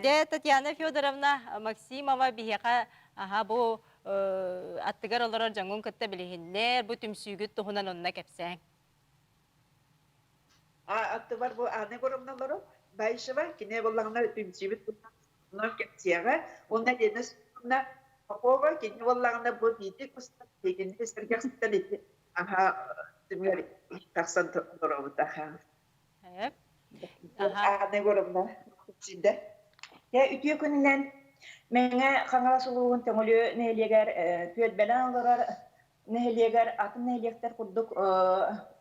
Де Татьяна Федоровна Максимова бихека бу аттыгар олорор жаңгон кытта билихиннер бу түмсүгүт тухунан онна кепсең. Атты бар бу аны коромналары байшыва кине боллагына түмсүгүт тухунан кепсега онда денес Попова, кине боллагына бу бити кустат дегенде сергекситтен ити. Тимер таксан торобута. Аны коромна сиде. Я үтү күнүнөн меңе каңала сулуун төңөлү нелегер төт белен олорор нелегер атын нелектер курдук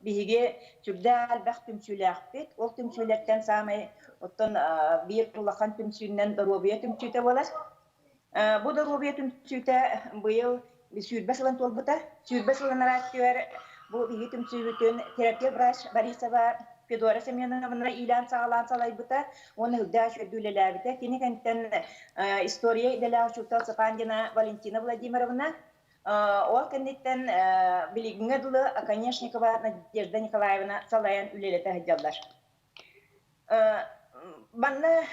биге түрдәл бак түмсүләкпет. Ол түмсүләктен самай оттон бир улахан түмсүннән дорубия түмсүтә болас. Бу дорубия түмсүтә быйыл сүрбәсәлән толбута. Сүрбәсәлән раттер бу биге түмсүтен терапия врач Борисова Федора Семеновна илан сагалан салайбыта. Оны хыгда шөдүлеләбите. Кинекенттен история иделә шута Сапандина Валентина Владимировна. Ол кеннеттен билигиңе дулы Аконешникова Надежда Николаевна салаян үлелете хаҗаллар. Банна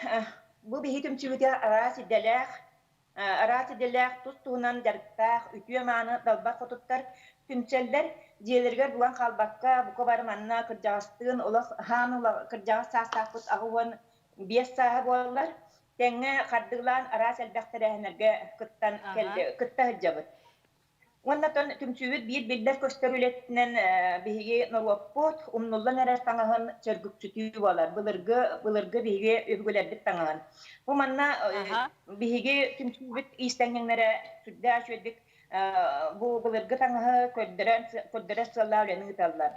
бу биге түмсүтә арас иделәх Араты делек тус туһунан жарыктаах үтүө мааны далбак хотуттар түнчелдер диелергер булан халбакка бука бары манна кыржагастыгын олох хаан ула кыржагас саастаакпыт агуон биэс сааһа буоллар теңҥэ хардыглаан араа сэлбэхтерэһинэргэ кыттан келде кытта хыджабыт. Оннатон түмчүүбүт биир билдер көстөрүлетинен биһиги нолоппут умнуллан эрэр таңаһын чөргүкчүтүү буолар. Былыргы биһиги өбүгүлэрбит таңаһын. Бу манна биһиги түмчүүбүт иистеңнеңнере сүддээ чүөдүк бу былыргы таңаһы көрдөрөн сыллаа үлени гыталлар.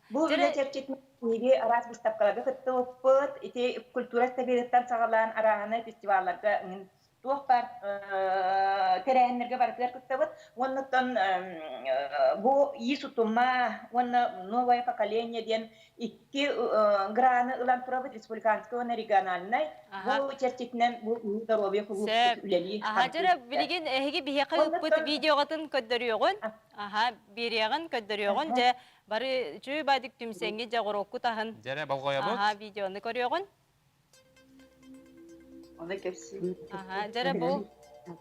Бу үле чепчетин биһиги арас бустапкаларга кытты оппут ити культура стабилиттан сагалаан арааны фестивалларга туохтар терәһеннәргә барып кыттыбыт. Оннан бу исутума, онна новое поколение дигән икки граны ылан турабыт республиканская, региональный. Бу чертитнән бу здоровье клуб үлели. Жара билеген эһиги бихекы бут видеогатын көддөрүгөн. Берегин көддөрүгөн же бары чүй бадык түмсеңге жагорокку тахын. Жара балгоя бу. Видеоны көрүгөн. Оны кепси. Жара бу.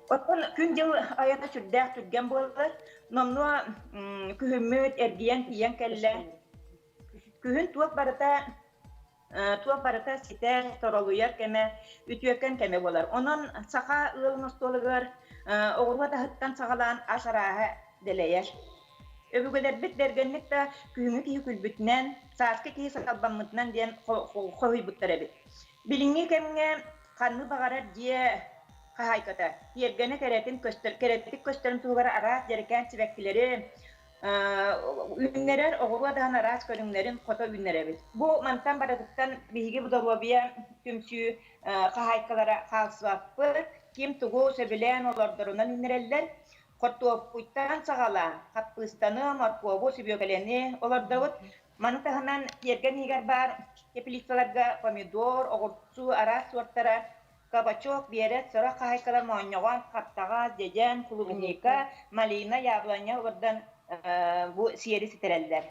Оттон күн жыл аята чүрдәк түрген болар. Номно күһүммөт эрдиен киен келле. Күһүн туак барыта ситер торолуяр кеме үтүөккен кеме болар. Онон сака ылмостолугар огурга тахыттан сагалаан ашарааһа делеер. Өбүгөлер бит бергенникте күһүңү кии күлбүтнен, сааска кии сакалбаммытнан диен хойбуттар эбит. Билиңи кемге канны багарар дие хайката. Ергене керетик көстөрүн тугара арас жеркен сибеккилери үннерер огурга даан арас көрүңнерин кото үннеребит. Бу мантан баратыктан биһиги будоробия түмсүү хайкалара халсыаппы ким тугу сөбүлен олордорунан үннереллер коттуоппуйттан сагала каппыстаны моркову сибиокелени олордобут манытахынан ерген игер бар теплицаларга помидор огурцу арас сорттара кабачок биерет сора хайкалар моонногон каптага дежен клубника малина яблоня олордан бу сиери ситереллер.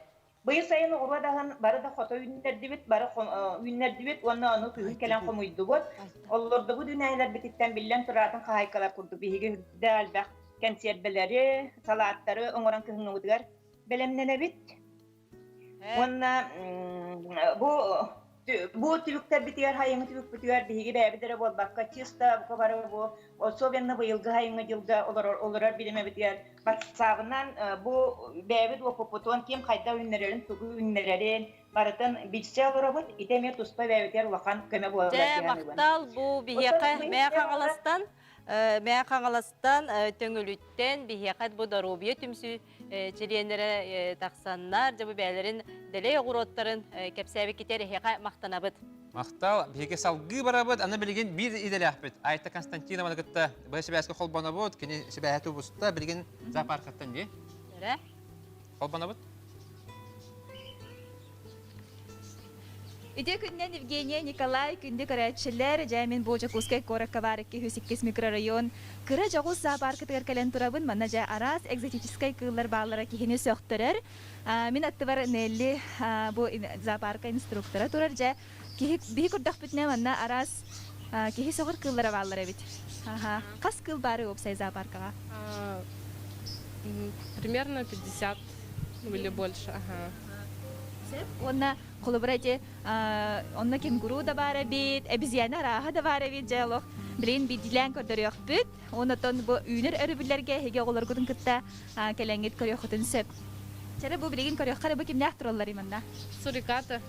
Быйыл сайын огурга даган бары да хото үннердибит, бары үннердибит, онна аны күһүн келен комуйдубут. Олорду бу дүнәйләр бититтен биллен туратын хайкалар курду биһиги дәлбәк консервелери, салаттары оңоран күһүн удгар белемненебит. Онна бу түбүктер битигер хайыңы түбүк битигер биһиги бәбидере болбакка чиста бу бары бу особенно быйылгы хайыңы жылга олорор билеме битигер батсабынан бу бәбид опопотон кем кайда үннерерин тугу үннерерин барытын билсе олоробут итеме туспа бәбидер вахан көмө болар. Мактал бу биһиякы Мәя қаңаластан төңіліттен бейхекат бұ дарубия түмсі черенері тақсаннар, жабы бәлерін дәлей оғыроттарын кәпсәбі кетер ехеқа мақтанабыд. Мақтал, бейге салғы барабыд, аны білген бір иделі ақпыд. Айта Константина манығытта бұй себәскі қолбана бұд, кені себәхәті бұсытта білген запарқаттан де. Қолбана бұд? Ите күннен Евгения Николай күнді көрәтшілер жәмен Божакускай Коракка барыкке 108 микрорайон кыра жағыз зоопаркытығар кәлен тұрабын манна жа арас экзотическай кыллар бағлара кихіне сөқтірір. Мен атты бар нәлі бұл зоопарка инструктора тұрар жа бейі күрдақ бүтіне манна арас кихі соғыр кыллара бағлара бит. Қас кыл бары өпсай зоопаркаға? Примерно 50 или больше. Онна қолыбырате, онна кенгуру да бары бит, обезьяна раға да бары бит жалық. Білейін бидилен көрдері өқ бүт, онытын бұл үйнер өрібілерге хеге олар күтін күтті кәләңет көрі өқытын сөп. Чәрі бұл білеген көрі өққары бұл кемне ақтыр олар иманда? Сурикаты.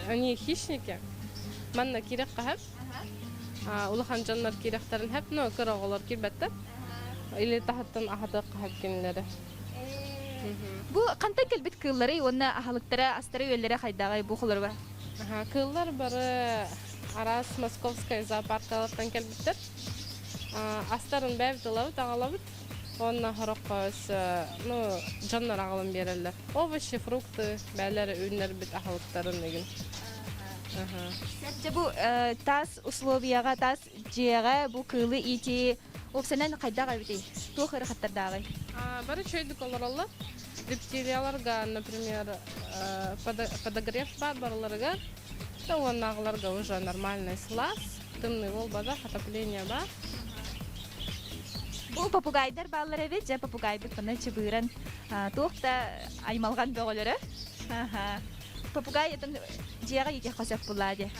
Они хищники. Манна кирек қағып. Улахан жанлар керектарын хәп, но көрі олар кербәтті. Или тахаттан ахады қағып кенелері. Бу кандай келбит кыллары, онна ахалыктара астары өлләре хайдагай бу кыллар бар. Кыллар бары арас Московская зоопаркалардан келбиттер. Астарын бәбит алабыт, ағалабыт. Онна хороккос, жаннар ағалым берелер. Овощи, фрукты, бәлері өнер бит ахалыктарын деген. Сәтте бу тас условияга, тас жияга бу кылы ити опсанан кайдагай бит. Тохыр хаттардагай. Бары чөйдік олар олар. Рептилияларға, например, подогрев бар барларға, то он ағыларға уже нормальный слаз. Тымный болбада, отопление бар. Бу попугайдар баллар эбит, же попугай бит бана чыбыран. Туокта аймалган бөгөлөрө. Попугай этен жега еке хасап булади.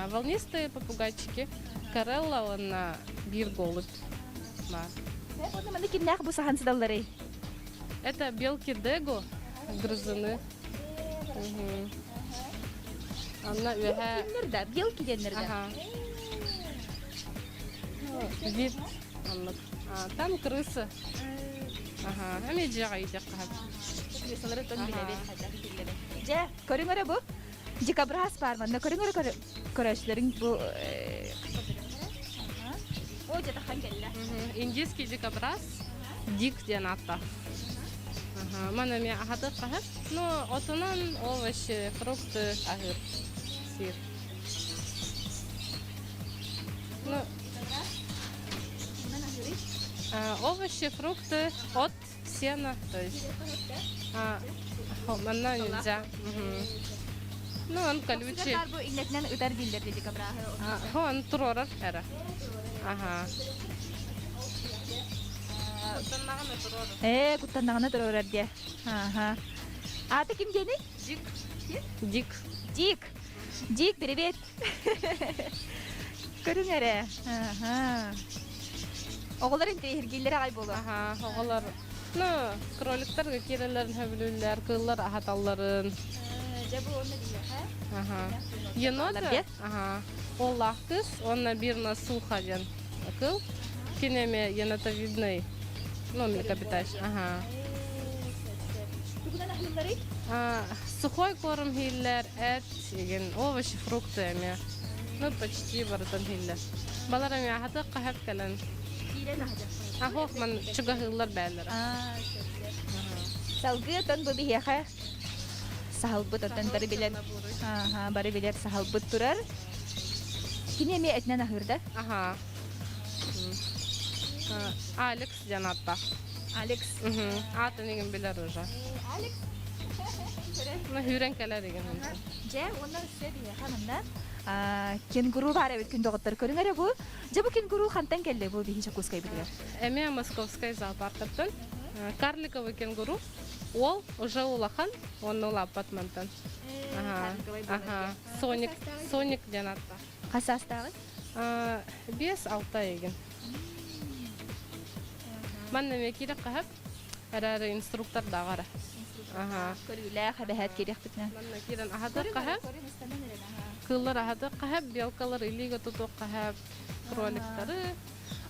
Волнистые попугайчики. Карелла, он бир голубь. Оны мында кимнак бу сахансыдаллары? Это белки дего, грызуны. Она үһә Нерда, белки денерде. Вид. Там крысы. Ами жага идек кап. Крысалары тон билебет хада. Же, көрүңөрө бу? Дикабрас бар мында көрүңөрө көрөчлөрүң бу О, жата хангелла. Индийский дикобраз. Дик ден атта. Мана мен ахаты кап. Но отунан овощи, фрукты, агыр, сыр. Ну, овощи, фрукты, от, сена, то есть. Манна нельзя. Ну, он колючий. Бу иннетнен үтәр дилдер дикабрасы. Он турорар эра. Ага. Куттаннагына турорар де. Аты ким дени? Дик. Дик, привет. Көрүңөрө. Оголор интерьергелер агай болу. Оголор. Ну, кроликтар кирелерин хөбүлүлөр, кыллар ахаталларын. Жабу онна диле, Еноты. Он лахтыс, он набирна сухаден. Кыл. Кинеме енотовидный. Ну, млекопитающий. Сухой корм хиллер, эт, овощи, фрукты. Ну, почти баратан хиллер. Баларами ахаты кахат калан. Ахох ман чуга хиллер бәлер. Салгы тон бу бихеха. Сахалбыт отан бары билер сахалбыт турар. Кинеме этнен ахырда? Алекс жанатта. Алекс. Атын еген билер уже. Алекс. Ну, хүрен келер еген. Же, оннан үссе бихеха мында. Кенгуру бар эбит күн доғыттар көрүңөрө бу. Же бу кенгуру хантан келди бу бихи Чакускай билер. Эме Московская зоопарктан карликовый кенгуру. Ол уже улахан, он улапатмантан. Соник жанатта. Касастагы? 5-6 еген. Манна мекире кахап, әрәрі инструктор дағара. Көрүлә хабәһәт керек битне. Манна кирен ахады кахап, кыллар ахады кахап, белкалар илиге туту кахап, кроликтары.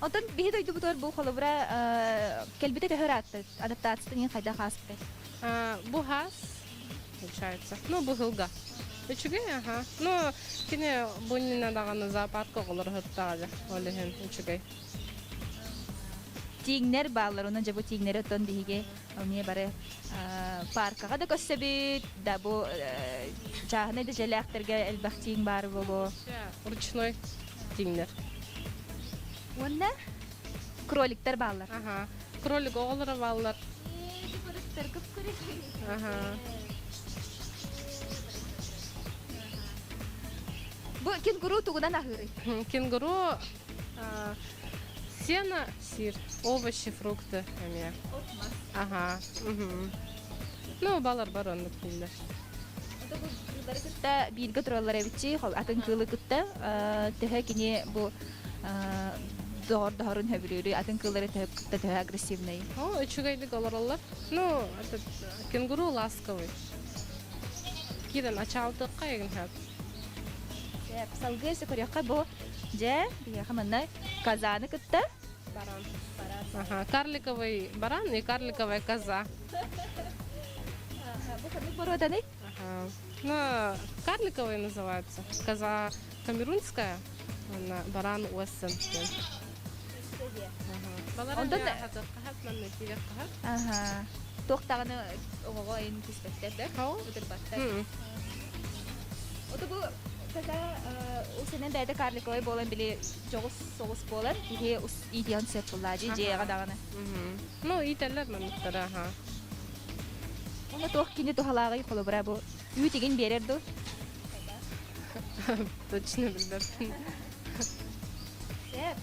Отон бихи дойду бутор бу холобра келбите төһөрәтте. Адаптацияны кайда хаспы? Бу хас, получается. Ну, бу хылга. Үчүгей, Ну, кине буннина даганы зоопаркка голор хыттагы. Олехен үчүгей. Тигнер баллар, онан жабу тигнер отон бихиге оне бары паркага да көссөбүт, да бу чагына да желектерге элбахтин бар бу. Ручной тигнер. Онна кроликтер баллар. Кролик оголор баллар. Бу кенгуру тугунан ахыры. Кенгуру сено, сыр, овощи, фрукты. Ну, балар бар онны пилдер. Кытта бирге туралар эбитчи, атын кылы кытта төһө кине бу дорын хөбүрүрү атын кылары төһө агрессивный. Үчүгейлик олороллар. Ну, этот кенгуру ласковый. Кирен ачаалтыкка еген хат. Салгы сөкөрөккө бу же бияха мына казаны кытта. Баран. Карликовый баран и карликовая коза. Бу кандай породаны? Ну, карликовый называется. Коза камерунская, баран уэссен. Ондан тоқтағаны оғаға айын кеспеттер, да? Өтірбаттар. Оты бұл кәза ұсынен бәді карликовай болан біле жоғыз соғыс болан, біге идеян сәп бұлады, жеға дағаны. Ну, итәлер мәміттері, Оны тоқ кені тоғалағы қолы бұра бұл. Үйтеген берерді? Точно білдірдім.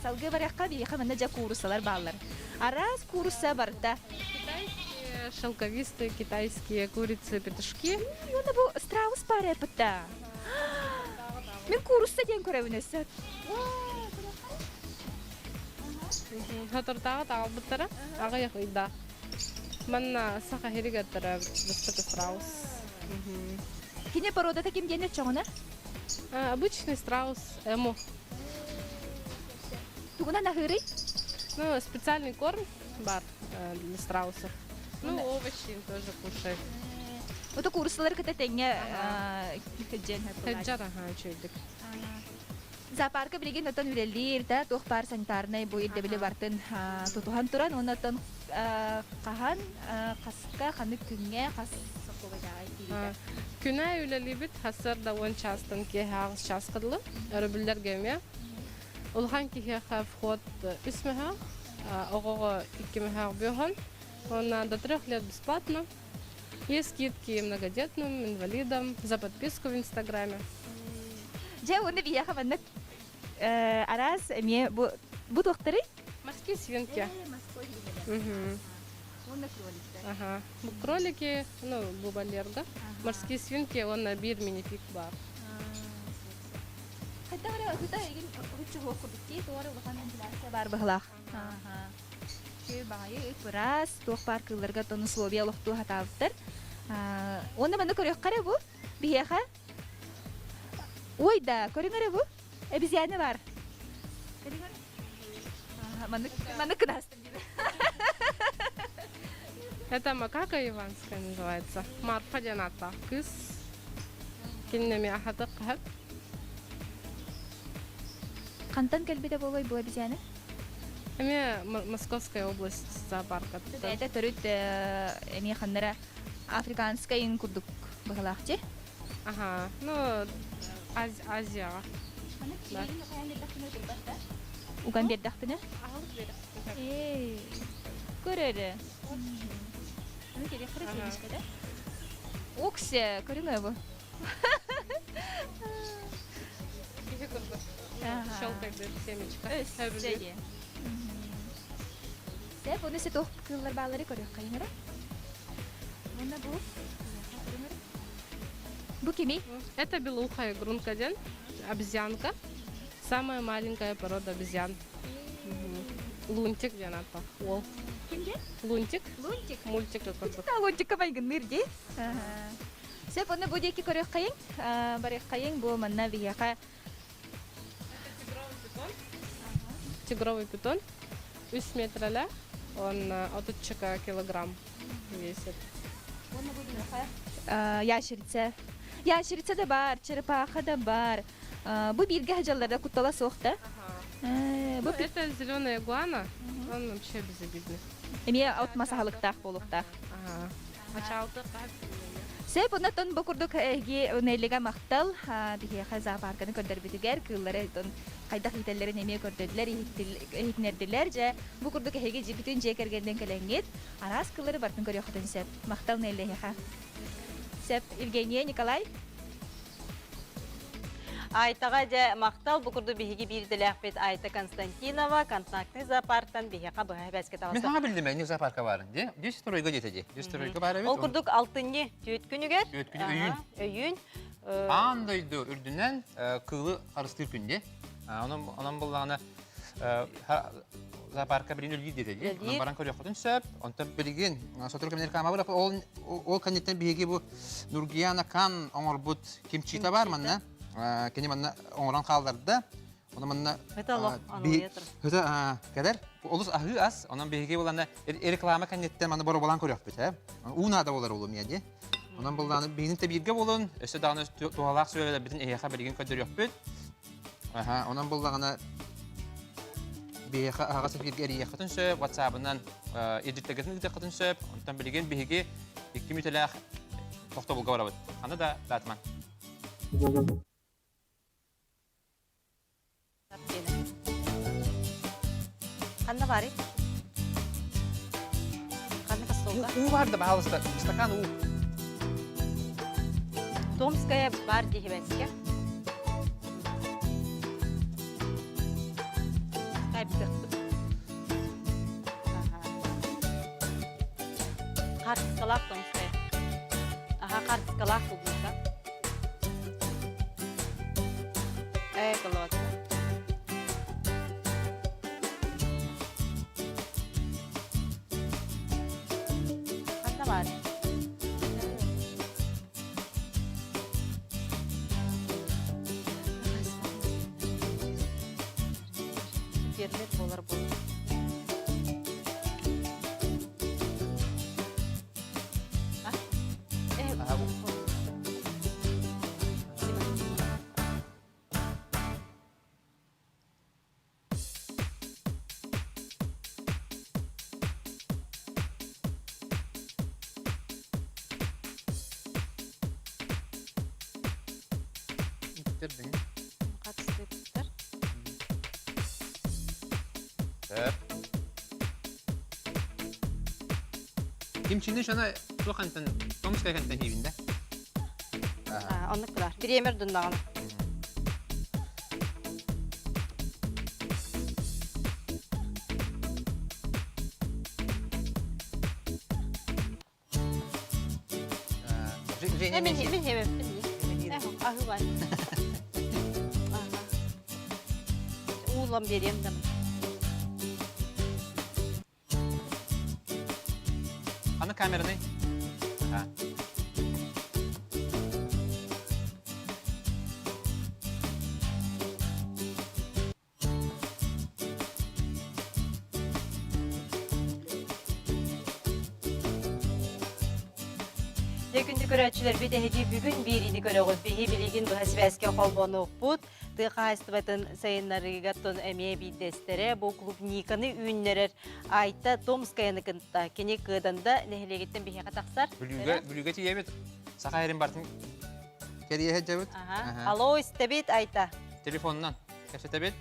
Салгы барякка бияха манна жа курусалар баллар. Арас куруса барда. Китайские шелковистые, китайские курицы, петушки. Юна бу страус паре пытта. Мен куруса ден көрөбүнөсө. Хатыртағы тағалбыттары, аға яқыйда. Манна сақа херигаттары быстықы страус. Кине породата ким денет чоңуна? Обычный страус, эмо. Тугуна нахырый? Ну, специальный корм бар для страусов. Ну, овощи им тоже кушают. Ото курсалар кыта теңе хеджен хапылар. Хаджар, ага, чойдик. Зоопарка билеген отон үлелир, да, тохпар санитарный бу ирде биле бартын тутухан туран, онотон кахан, каска, ханы күнге, кас соковыдай. Күнә үлелибит, хасыр да 10 частын ке хағыз час қыдылы, өрібілдер геме. Улхан ке вход үсмеха, оғығы 2 мехақ бүйған. Он до 3 лет бесплатно. Есть скидки многодетным, инвалидам, за подписку в Инстаграме. Же оны бияха маннык арас эме бу докторы? Морские свинки. Ага. Кролики, ну, бубалерга. Морские свинки, он на бир минифик бар. Хәтта бара еген учуго курдуки, тора улхан интеллекция бар быхлах. Ке багы пырас, тох паркыларга тону словия лохту хатавтыр. Оны маны көрөк кара бу бияха. Ой да, көрүңөр бу? Обезьяна бар. Маны кынастын. Это макака иванская называется. Марфа дената. Кыс. Киннеми ахатык хат. Кантан келбеде болой бу обезьяна? Эме Московская область зоопарка. Это төрүт эме ханнара африканская ин курдук быгалакчы. Ага. Ну, Азия. Уган бердактыны? Көрөрү. Аны керек кыры семишке да? Оксе, көрүңөр бу. Щелкает семечко. Өссөйди. Сеп, оны се тоқ кыллар баалары көрөк кайнара. Мына бу. Бу кими? Это белуха грункаден, обезьянка. Самая маленькая порода обезьян. Лунтик дената. Ол. Кимде? Лунтик. Лунтик. Мультик какой-то. Та лунтик кабайгын нырди. Сеп, оны бу деки көрөк кайын. Барык кайын бу манна бияка. Тигровый питон. 3 метра, он от 3 килограмм весит. Ящерица. Ящерица да бар, черепаха да бар. Бу бирге хаджалларда куттала соқта. Это зеленая игуана, он вообще безобидный. Эме аутмасахалыктах болуктах. Сеп оннан бу курдук эги нелеге мактал бие хаза парканы көрдөр битигер кыллары тон кайдак ителлерин эме көрдөдлөр ихнердилер же бу курдук эги жибитин жекергенден келеңет арас кыллары бартын көрөктөн сеп мактал нелеге ха. Сеп Евгения Николай Айтаға жа мақтал бұқырды бейге бірділі ақпет Айта Константинова, контактный зоопарктан бейге бұға бәске Мен тағысы. таға білдім, әне зоопарка барын, де? 100 турайға жетеді. 100 турайға бары бет. Ол күрдік алтынне түйет күнігер. Түйет күні өйін. Өйін. Андайды үрдінен кылы қарыстыр күнде. Онан болағына зоопарка бірін үлгі деді. Онан баран көрі құтын сөп, онтан білген сотыр көмінер кама бар. Ол кәнеттен бейге бұл Нургияна Кан оңыр бұд кемчита бар манна. Кені манна оңыран қалдарды. Оны манна кәдер. Олыс ағы аз. Онан бейге болағына реклама кәнеттен манна бару болан көрі өкпет. Уынада болар олым яде. Ondan bolağını beynin tabirge bolun, öse dağını tuğalaq söyleler bitin eyaqa bilgin ködür yok büt. Ondan bolağını beyaqa ağa sabirge eriye qıtın söp, WhatsApp-ından editlegetin gide qıtın söp, ondan bilgin beyge 2 mütelaq toxta bolga barabıt. Anda da datman. Qanda bari? Qanda qastolda? U vardı bahalısta, stakan u. Томская бар дегебенске. Картискалак Томская. Ага, картискалак клубника. Коловатка. Канда бар. Фермер болар болар. Bitirdim. Картискалар. Kimçinin şana su kantan, Tomskaya kantan hivinde. Оннукулар. Биремер дундаган. Женя Мен Месси. хебеп. Ахы бар. Улам берем да. Ana kamera ne? Ha. Лекүнді көрәтшілер беті хеди бүгін беріні көріғіз бейі білеген бұхасбәске қолбоны ұқпұт. Тұйқа астыбатын сайынларығаттон әмей бейдестері бұл клубниканы үйінлерер айта Томскаяны кынта. Кене қыданда нәхілегеттен бейе қатақсар. Бүліге тиебет. Сақа ерін бартын. Керие жабыт. Алло, істебет айта. Telefondan. Kaçetebet.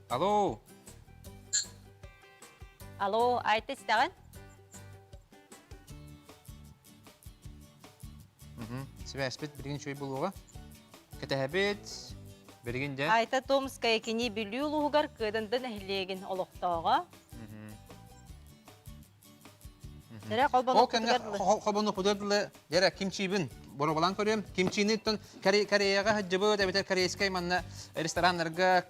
Alo. Алло, айта істеген? Связьбет бірген шөй болуға. Кетәбет. Бірген де. Айта Томская кене білі ұлығығар қыдында нәхілеген олықтауға. Дәрі қолбаны Ол кәмне қолбаны құдырдылы дәрі кимчибін. Боны болан көрем. Кимчини тон Кореяға хаджыбы, дәбетер корейскай манна ресторанларға,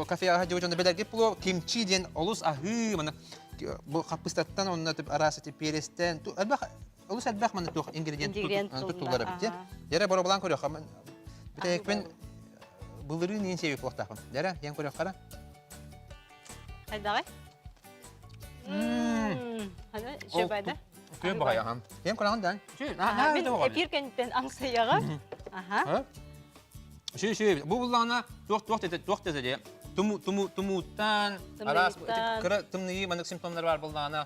кафеға хаджыбы jonda белер кеп болу. Кимчи ден олус ахы, манна бұл қаппыстаттан онына арасы перестен. Олус әлбәқ манна туқ ингредиент тұттулары бітте. Дәрі боны болан көрем. Бітәйекпен бұлыры нейін себеп оқтақын. Дәрі, ең көрем қара. Айдағай? Шөбайды? Көй бағай ағам. Ең көреген дәң. Мен эпиркенттен аңсаяға. Шөй, бұл бұллағына тоқ деді. Тумуттан, арас, тымнығы манық симптомлар бар бұллағына.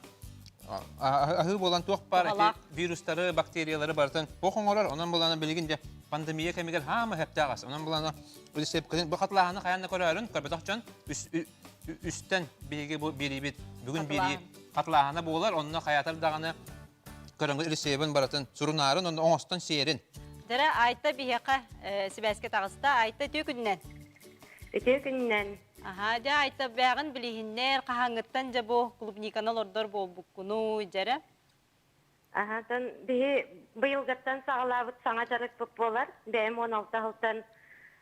Ахы болан тоқ бар, вирустары, бактериялары бартын. Оқын олар, онан бұллағына білгенде пандемия кәмегер хамы хәпті ағасы. Онан бұллағына өз сепкіден бұл қатылағына қаянна көрәрін, көрбетақчан үстен бейге беребет, бүгін бере қатылағына болар, онына қаятар дағаны көріңгі үлісебін баратын, сұрынарын, онына оңыстан сейерін. Дәрі айта бейеқа сібәске тағыста айта төкіннен. Төкіннен. Де айта бәғін білігіннер, қағаңыттан жа бұл клубниканал ордар бол бұққыну жәрі? Тон бұйылғаттан сағылабыт саңа жарық бұп болар. Бәйім 16 ғылтан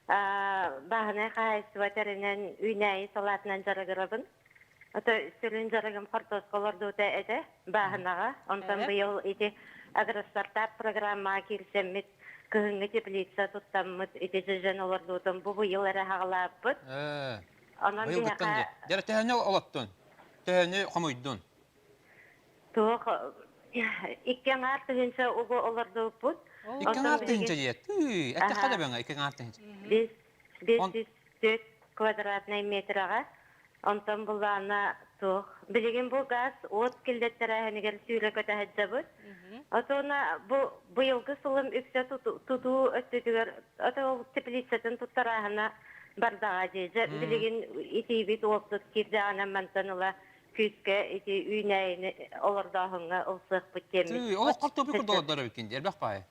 бағына қайсы ватерінен үйнәйі салатынан жарығырабын. Ото сүрін жарығым қартос қоларды өте әді бағынаға. Онтан бұйыл еті агростартап программа келсеммет күйіңі теплица тұттаммыт еті жүжен оларды өтім бұйыл әрі ғалабыт. Бұйыл ғыттан де. Дәрі тәхәне олаттын? Тәхәне қамойдын? Туық, иккен артығынша ұғы оларды өппіт. Иккен артығынша дейет? Әтті қада бәңі иккен артығынша? 504 квадратный метраға. Онтан бұлана туық. Білеген бұл газ от келдеттері әнігер сүйрі көті әджабыт. Отона бұйылғы сұлым үксе тұту өттігер, ол теплицетін тұттарағына бардаға дейді. Білеген етейбет оптыт керді анамантаныла күзге еті үйнәйіні олардағыңа ұлсық бүттеміз. Ол қартопы күрдолардары өткенде, әлбәқ бай?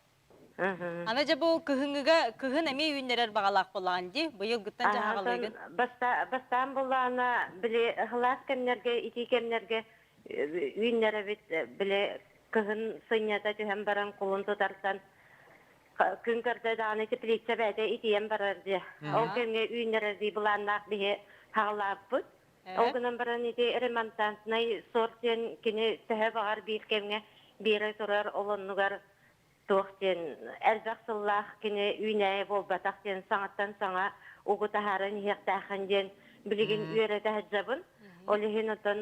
Ана жа бұл күхін әме үйінлерер бағалақ болаған де, бұйыл ғыттан жағалығын? Бастан болағына біле ғылас кәмнерге, ити кәмнерге үйнері бит біле кыһын сынята түһен баран кулун тутарсан күн көрдө даганы теплица бәде итиен барар ди. Ол кемге үйнері ди буланнак бие хагалаппыт. Ол гынан баран ити ремонтантнай сортен кини төһө багар бир кемге бире турар олоннугар тоқтен әлбәқсыллах кені үйнәе болбатақтен саңаттан саңа угутахарын хияқтахын ден білеген үйері тәхджабын. Олихин отын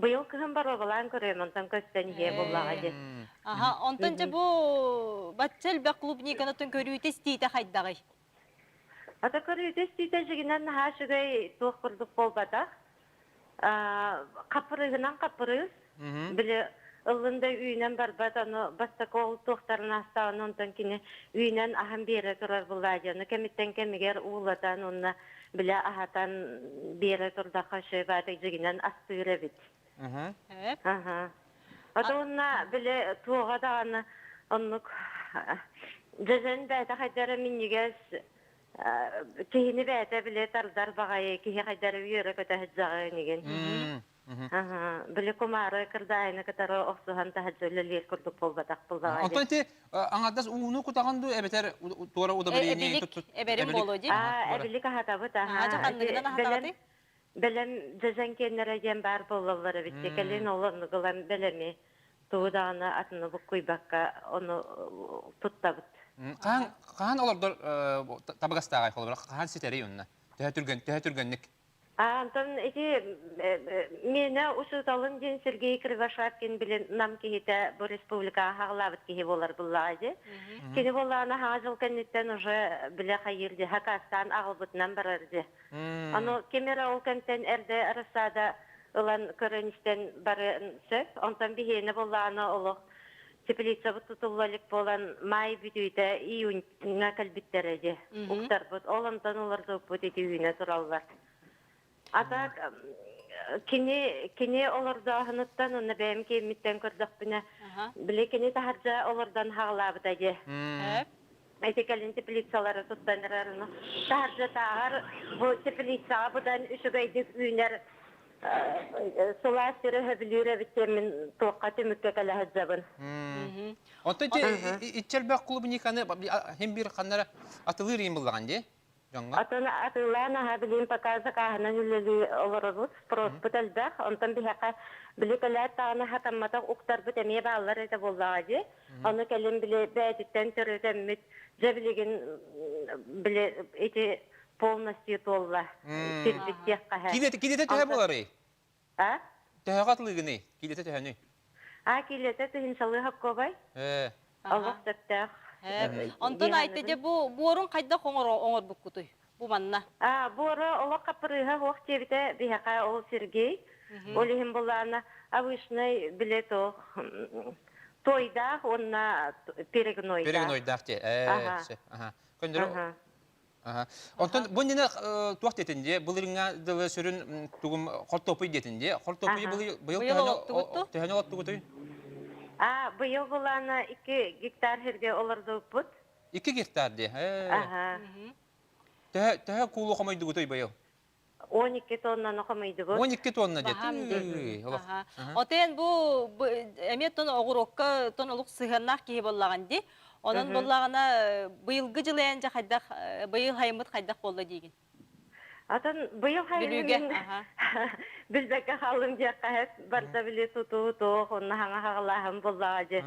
бұйыл кығын бар обалан көрем, онтан көстен хие боллаға де. Онтан жа бұл батчал бәк клубникан отын көрүйті стейті қайдағай? Ата көрүйті стейті жігінен хашығай тоқ құрдық болбатақ. Қапырығынан қапырыз. Білі ылында үйінен барбат, оны бастакол тоқтарын астағын онтан кені үйінен ахам бері тұрар бұллады. Оны кеметтен кемігер уылатан, онына біле ахатан бері тұрда қашы бады жігінен астығыры бит. Ата онына біле туға дағаны оннық жажан бәді қайдары миннегес кейіні бәді біле тардар бағайы кейі қайдары үйері көті хыджағы неген. Біле kumары кырдайны кытары оқсуған тахаджөлелер күрдік болбатақ болбағайды. Антон те аңадас уыны кутағанды әбетер туара удобрение тұтып? Әберім болу де? Әбілік ахатабы та. Білім жазан кеннері ген бар болылары бітті. Кәлен олыны қылан біліме туғдағаны атыны бұқ құйбаққа оны тұттабыт. Қаған олардар табығастағай қолы бірақ қаған сетері онына? Тәе түргеннік? Антон, мені ұшыталын ден Сергей Кривошапкин білін нам кейті бұл республикаға хағылабыт кейі болар бұллағады. Кені болағына хаға жыл кәнеттен ұжы білі қайырды, Хакастан ағылбытынан барарды. Аны кемері ол кәнттен әрді арасада ұлан көріністен барын сөп, онтан бейені болағына олық теплица бұт тұтылылық болан май бүтүйді июньна кәлбіттері де. Ұқтар бұт, олантан оларды бұт еті үйіне тұралылар. Атак кені олардағыныттан оны бәйім кейметтен көрдік бұна. Біле кені тахаржа олардан хағылабы дәде. Әйтекәлін теплицалары тұттанырарыны. Тахаржа тағар бұл теплицаға бұдан үшігайдік үйінер соластыры хөбілері біттемін тоққа төмікке кәлі хәджабын. Онтан те итчәлбәк клубы неканы hem bir қаннары атылыр ең бұлдаған де? Атылана хабилин показа кахана үлели олорубут проспут элбах онтан бихака биликалат тагына хатамматак уктар бут эме баллар эте боллагади аны келин биле бәтиттен төрөтөммүт жабилеген биле эти полностью толла кирпиттекка ха кидете тәһә болары тәһә катлыгыны кидете тәһәне килете тыгынчалы хаккобай Аллах тәптәх Онтон айтты де бұл орын қайда оңыр бұқ күті, бұл манна? Бұл орын олақ қапырыға оқ тебіті бейхақа ол Сергей. Олығын бұлағына авышынай білет оқ тойдақ, онына перегнойдақ. Перегнойдақ де, көндірі? Онтон бұл нені туақ детінде, бұл іріңа дылы сүрін тұғым қортопы детінде, қортопы бұйыл тәхәне олап тұғыты? Бұйыл бұланы 2 гектар жерге оларды бұд. 2 гектар де? Тәхә кулы қамайды бұтой бұйыл? 12 тоннаны қамайды бұд. 12 тонна деді? Отен бұл әметтен оғырыққа тонылық сығаннақ кейі боллаған де, оның боллағына бұйылғы жылы әнже қайдақ, бұйыл хайымыт қайдақ болды деген. Атын бұйыл хайымын білбәкке қалым жаққа әп барда біле тұтуы тоқ, оны хаңа қағылағым боллағады.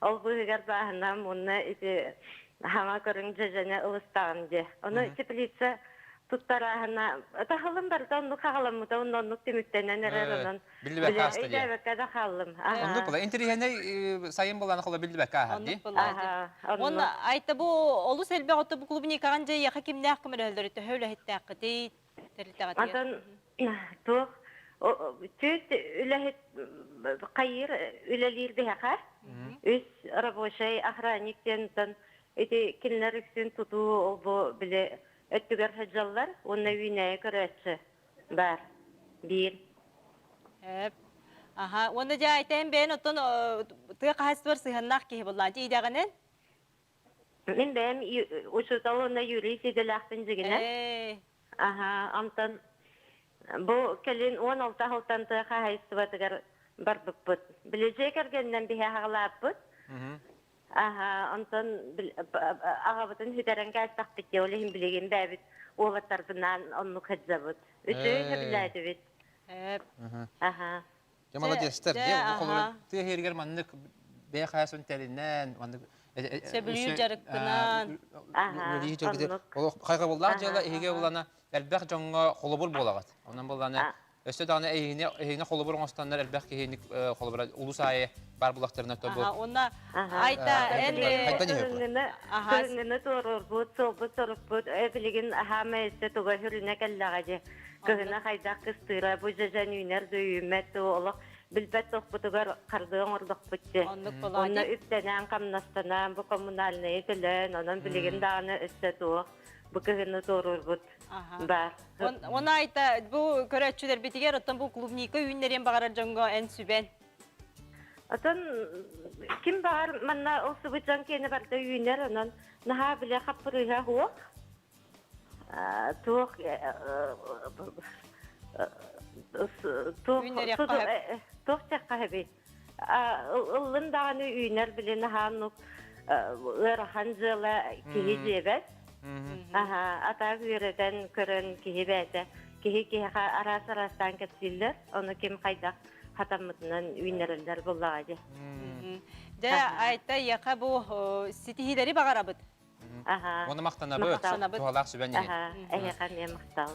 Ол бұйығар бағынан мұны хаңа көрің жажаны ұлыстағын де. Оны теплица тұттарағына, тағылым барда оны қағаламыда, оны теміктенен әрер онын білбәкке да қалым. Онды бұла, интерегені сайын боланы қолы білбәкке ағын де? Оны айтты бұл олы сәлбәқ оты бұл клубыне қаған жай яқа кемді аққы мәрі өлдірі төхеулі әтті аққы дейт. Атын тоқ, төт үләхет қайыр үләлер бәқа, өз рабочай охранниктен келінер үксін тұту ол бұл біле өттігер хаджалар, оны үйнәе көрәтші бар, бір. Оны жа айтайын бәйін оттың тұға қағасы бар сығаннақ кейі болған жей дағанын? Мен бәйім ұшытал оны юрей седелақтың жігінен. Антон, бұл келін 16 алтан тұға қағайсы батығар барбыкпыт. Билежек эргеннен бихе хагылаппыт. Aha, ondan ağabeyden hüderen gelsak bitti. Olehim bilgin bebit. Oğlan tarafından onu kızabıt. Üçüncü biladi bit. Hep. Aha. Jamala dester. Bu kolay. Te herger manlık be khayasın telinden manlık. Sebülüyü jarıktınan. Aha. O kayga bollar jala ehige bolana elbaq jonga kolobul bolagat. Ondan bolana öste dana ehine kolobul ostanlar elbaq ehine kolobul ulusay bar bulaklarına tabu. Aha, ona ayta en Kırngını torur bu, sobu sorup bu, bilgin hamese tuğa hürüne kellagaje. Kırına haydak kıstıra bu jajan üner döyümet oğluk. Bilbet toqbutugar qardığın orduq bütçe. Onu üptenen kamnastanan bu kommunalına yetilen, onun bilgin dağını üstte tuğ. Bu kırını torur bu. Bar. Ona ayta bu köretçüler bitiger, otan bu klubnika üyünlerin bağırar jonga en süben. Atan kim bağır manna o sıvıcan kene barda üyüner onun. Naha bile kapırıha huok. Tuğ Tohça kahve. Ilın dağını üyner bile nahanuk ırhancıla kihi cebet. Ata güyreden körün kihi bete. Kihi aras arastan ketiller. Onu kim kaydak hatamıdından üynerler bullağı. De ayta yaka bu sitihileri bağırabıd. Onu maqtanabı. Tuğalaq süben yine. Eyaqan ne maqtal.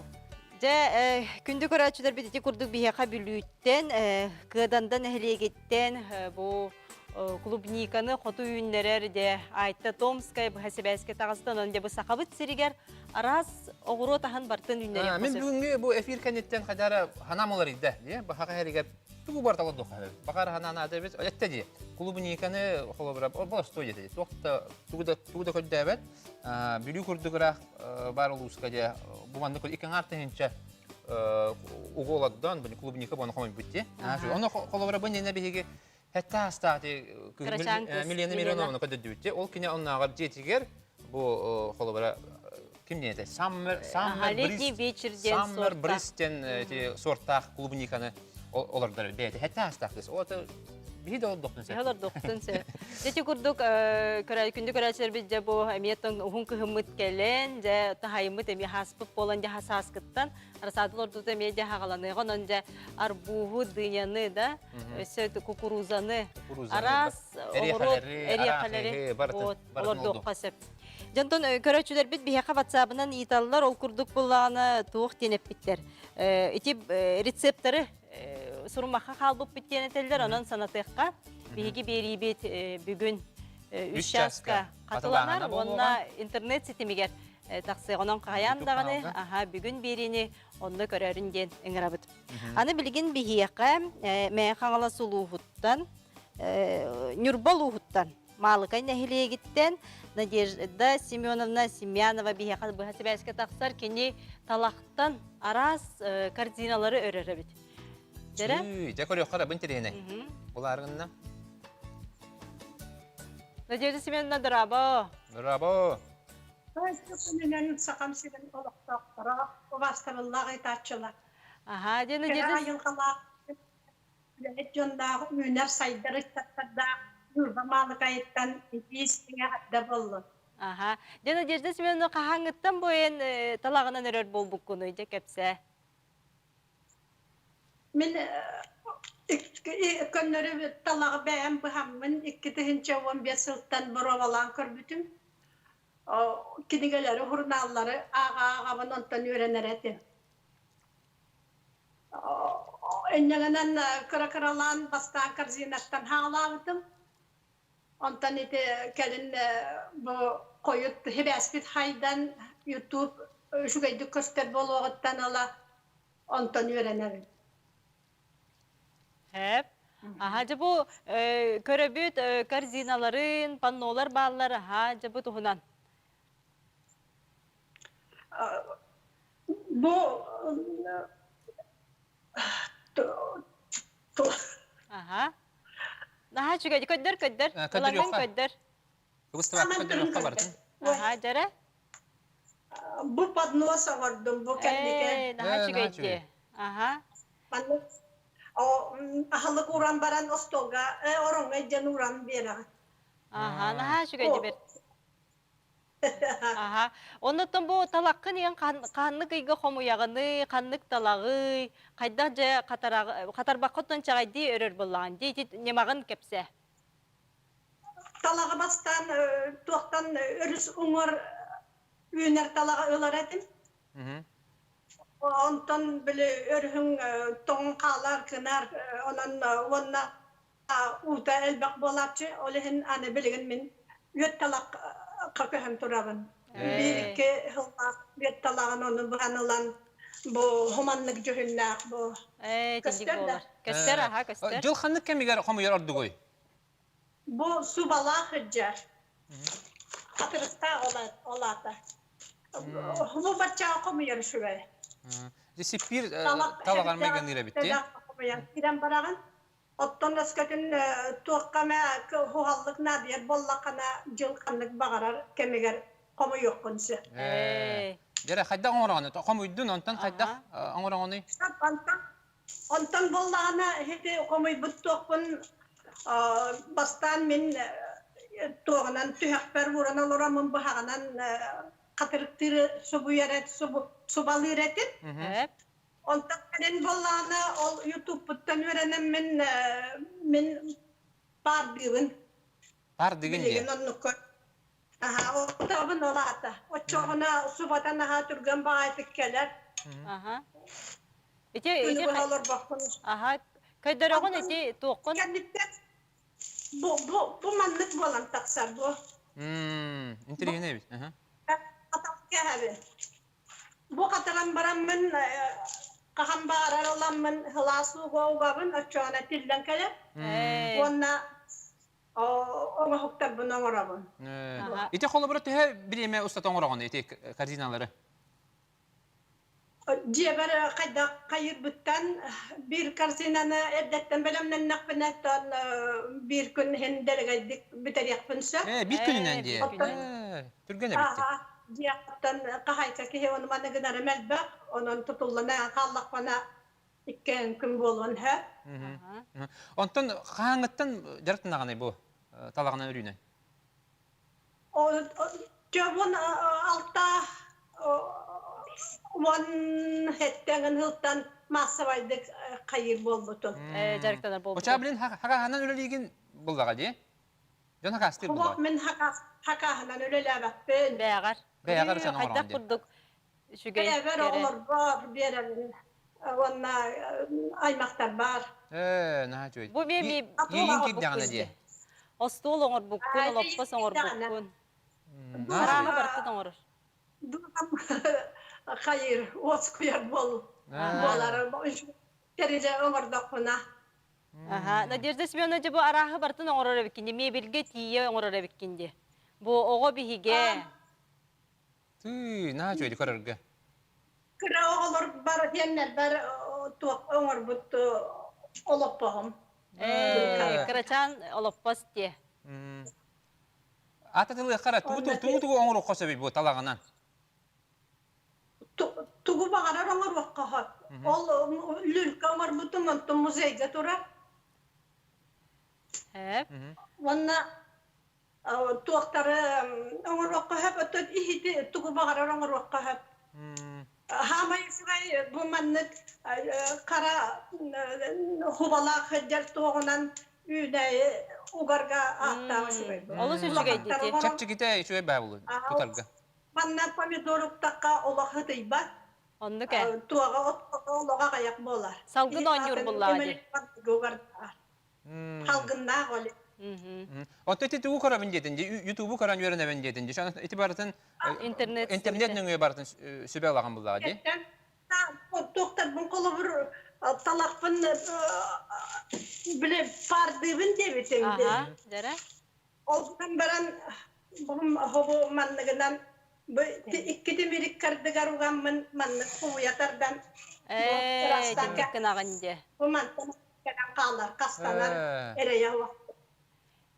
De kündü köretçüler bititi kurduk biheka bülütten, kıdandan ehliyegetten bu klubnikаны qotu üyünlerer de ayta Tomskaya bu hasibeske tağıstan önce bu sakabıt siriger aras oğru tahan bartın üyünleri yapması. Men bugün bu efir kanetten kadar hanam olar idi diye. Baxa heriger tuğu bartalı doğa. Bakar hanana da biz öyle diye. Klubnikаны холобра o stoy dedi. Toqta tuğda köddevet. Bülü kurdukra бар uluskaya bu manda kol ikin artınca ugoladdan bu klubnika bunu koyup bitti. Onu холобра bu ne bihege hatta astati milyon kadar düttü. Ol kine onlar jetiger bu холобра kim neydi? Summer Brist'ten sortaq klubnikаны olarlar dedi. Hatta astaqız. O da bir de olduktan sen. Halar doktan sen. Dedi kurduk kündü köretçüler bizce bu emiyetten uhun kıhımıt gelen de tahaymıt emi haspıp bolanca hasaskıttan arasadılar tut emiye de haqalanı. Onunca arbuhu dünyanı da söt kukuruzanı aras oğrut eriyakalari olar dokasep. Janton köretçüler bit biheka WhatsApp'ından itallar ol kurduk bullağına tuğuk denep bitler. İti reseptleri sorunmakka kalbıp bitken eteller onun sanatıqqa bihigi beribet bugün 3 yaşka katılanar onna internet sitemiger taqsı onun qayandağını bugün berini onda köröründen ıngırabıt. Anı bilgin bihiyaqqa me qanala suluhuttan Nürbal uhuttan Malıkay nehiliye gitten Nadежда Семеновна Семьянова bihiyaqqa bu hasibeske taqsar keni talaqtan aras kardinaları örerabit. Jere? Jakor yoqara bintirene. Bularınna. Nadежда Семеновна Drabo. Drabo. Ben sakam silen olaqtaqtara o vastabillahi taççılar. Aha, de Nadежда. Ayılqala. Jonda üner saydarı tattada Nurbamanlık ayettan istinge adda bollu. Aha, de Nadежда Семеновна qahangıttan boyen talağına örör bolbuk konu kepse. Men könleri talağı beğen bu hamın iki tihince 15 yıldan buralan körbütüm. O kidigeleri, hurnalları ağamın ondan öğrenir etti. Enyeğinen kırakıralan bastan karzinattan hağlamıştım. Ondan eti gelin bu koyut hebesbit haydan YouTube şu gaydı köster boluğuttan ala ondan öğrenir. Hep. Aha, bu körebüt karzinaların, pannolar bağları, aha, bu tuhunan. Bu aha. Aha, çünkü ködder. Olandan ködder. Aha, jere? Bu padnosa vardım, bu kendike. Aha, çünkü. Aha. O ahılık uğran baran ostolga, oranga jan uğran bera. Aha, naha şu gaydi bir. Aha. Ondan bu talakkın yan kanlık ıyga komuyağını, kanlık talağı, kayda ja katar bakotun çağaydı örür bulan. Deydi nemağın kepse. Talağı bastan, tuğtan örüs umur üner talağı öler edim. Ondan bile örhün toğun kalar kınar, onunla uta elbaq bolapçı, olehin anı bilgin min yöt talak kakıhım turabın. Bir iki hıllar yöt talağın onu buhanılan bu humanlık cühünlak bu. Tindik bolar. Köster aha, köster. Jıl xanlık kemigar komuyar ordu goy? Bu su bala hıccar. Hatırısta olata. Bu bacça komuyar şuraya. Sipir talağın megan nire bitti. Kiran barağın. Otton eskatın tuğkama huhallık nabiyer bollakana jılkanlık bağırar kemigar komu yok konsu. Jere xayda oңorağını, komuydun ondan xayda oңorağını? Ondan bollakana hedi komuy buttuqpun bastan min tuğanan tühekber vuran oluramın bahağınan katırıktırı subu yaret, subalı yaretin. Ondan ben bollağına YouTube'dan öğrenem min bardigin. Bardigin diye? Aha, o tabın olata. O çoğuna subatan aha turgan bağa tikkeler. Aha. Günü olur bakınız. Aha. Kaydaragon eti tuğkun. Bu manlık bolan taksar bu. İnteri ne bit? Atak kehebi. Bu kataran baramın kaham bağırar olanmın hılası goğabın açığına tilden keler. Ona ona huktar buna orabın. İti kolaboratı her bir yemeğe ustat oңorağını, iti kardinaları? Ceber kayda kayır bütten bir karsinanı eddetten belemden nakbinettan bir gün hendelegaydik biter yakpınsa. Bir gününden diye. Türgene bitti. Diyaktan kahayka ki onu bana gınar melbek, onun tutullana kallak bana ikken gün bolun he. Ondan kahanıttan jarıktın ağanay bu talağına örüyüne? O cevun altta on hettengen hıltan masavaydık kayır bolbutun. Jarıktanar bolbutun. Oça bilin hakahanan öreligin bullağa diye? Jon hakastir bullağa? Huvak min hakahanan ölelebek ben. Beğer. Beğer uçan oңorağın Kayda diye. kurduk. Şu gaydi. Beğer olur var bererin. Ona aymaktar var. Naha çoğuydu. Bu bir Yiyin kekdağına diye. Ostol oңor bukkun, oloppas oңor bukkun. Arağı bartı oңor. Duram hayır, os kuyar bol. Bolar, derece oңorda kuna. Aha, Nadежда Семеновна bu arağı bartı oңor örebikkindi, mebilge tiye oңor örebikkindi. Bu oğo bihige. Naha çoğuydu kararga. Kıra olur bar yenler bar tuak oңor but oloppahım. Kıraçan oloppas diye. Atatılı kara tuğu oңor oqosa bir bu talağından. Tugu bağırar oңor vakkahat. Ol lülk oңor butum ontum muzeyge tura. Hep. Vanna tuaktarı oңor vakkahat ötüt ihiti tugu bağırar oңor vakkahat. Hama yusugay bu manlık kara hubalak hıccar tuğunan üyneyi ugarga ahtağı şugay. Olu sürsügay dedi. Çakçı gite şöyle bağlı bu targa. Manna pomidoruk takka ola hıtıybat. Onu ke. Tuaga ola kayak bolar. Salgın oynur bullağı di. Salgında gole. Ondan tuğu kara ben jedince, YouTube'u karan yörene ben jedince. Şu an itibaratan internet nöngüye baratan sübe alağın bullağı di. Doktor bu kolu bir talakfın bile pardibin debitimdi. Aha, dere. Olsun beren bu hobo manlıgından iki temirik kardıgar uğan manlık bu yatardan. Cendik kınağın diye. Bu manlık kalır, kastanar, ereye vakti.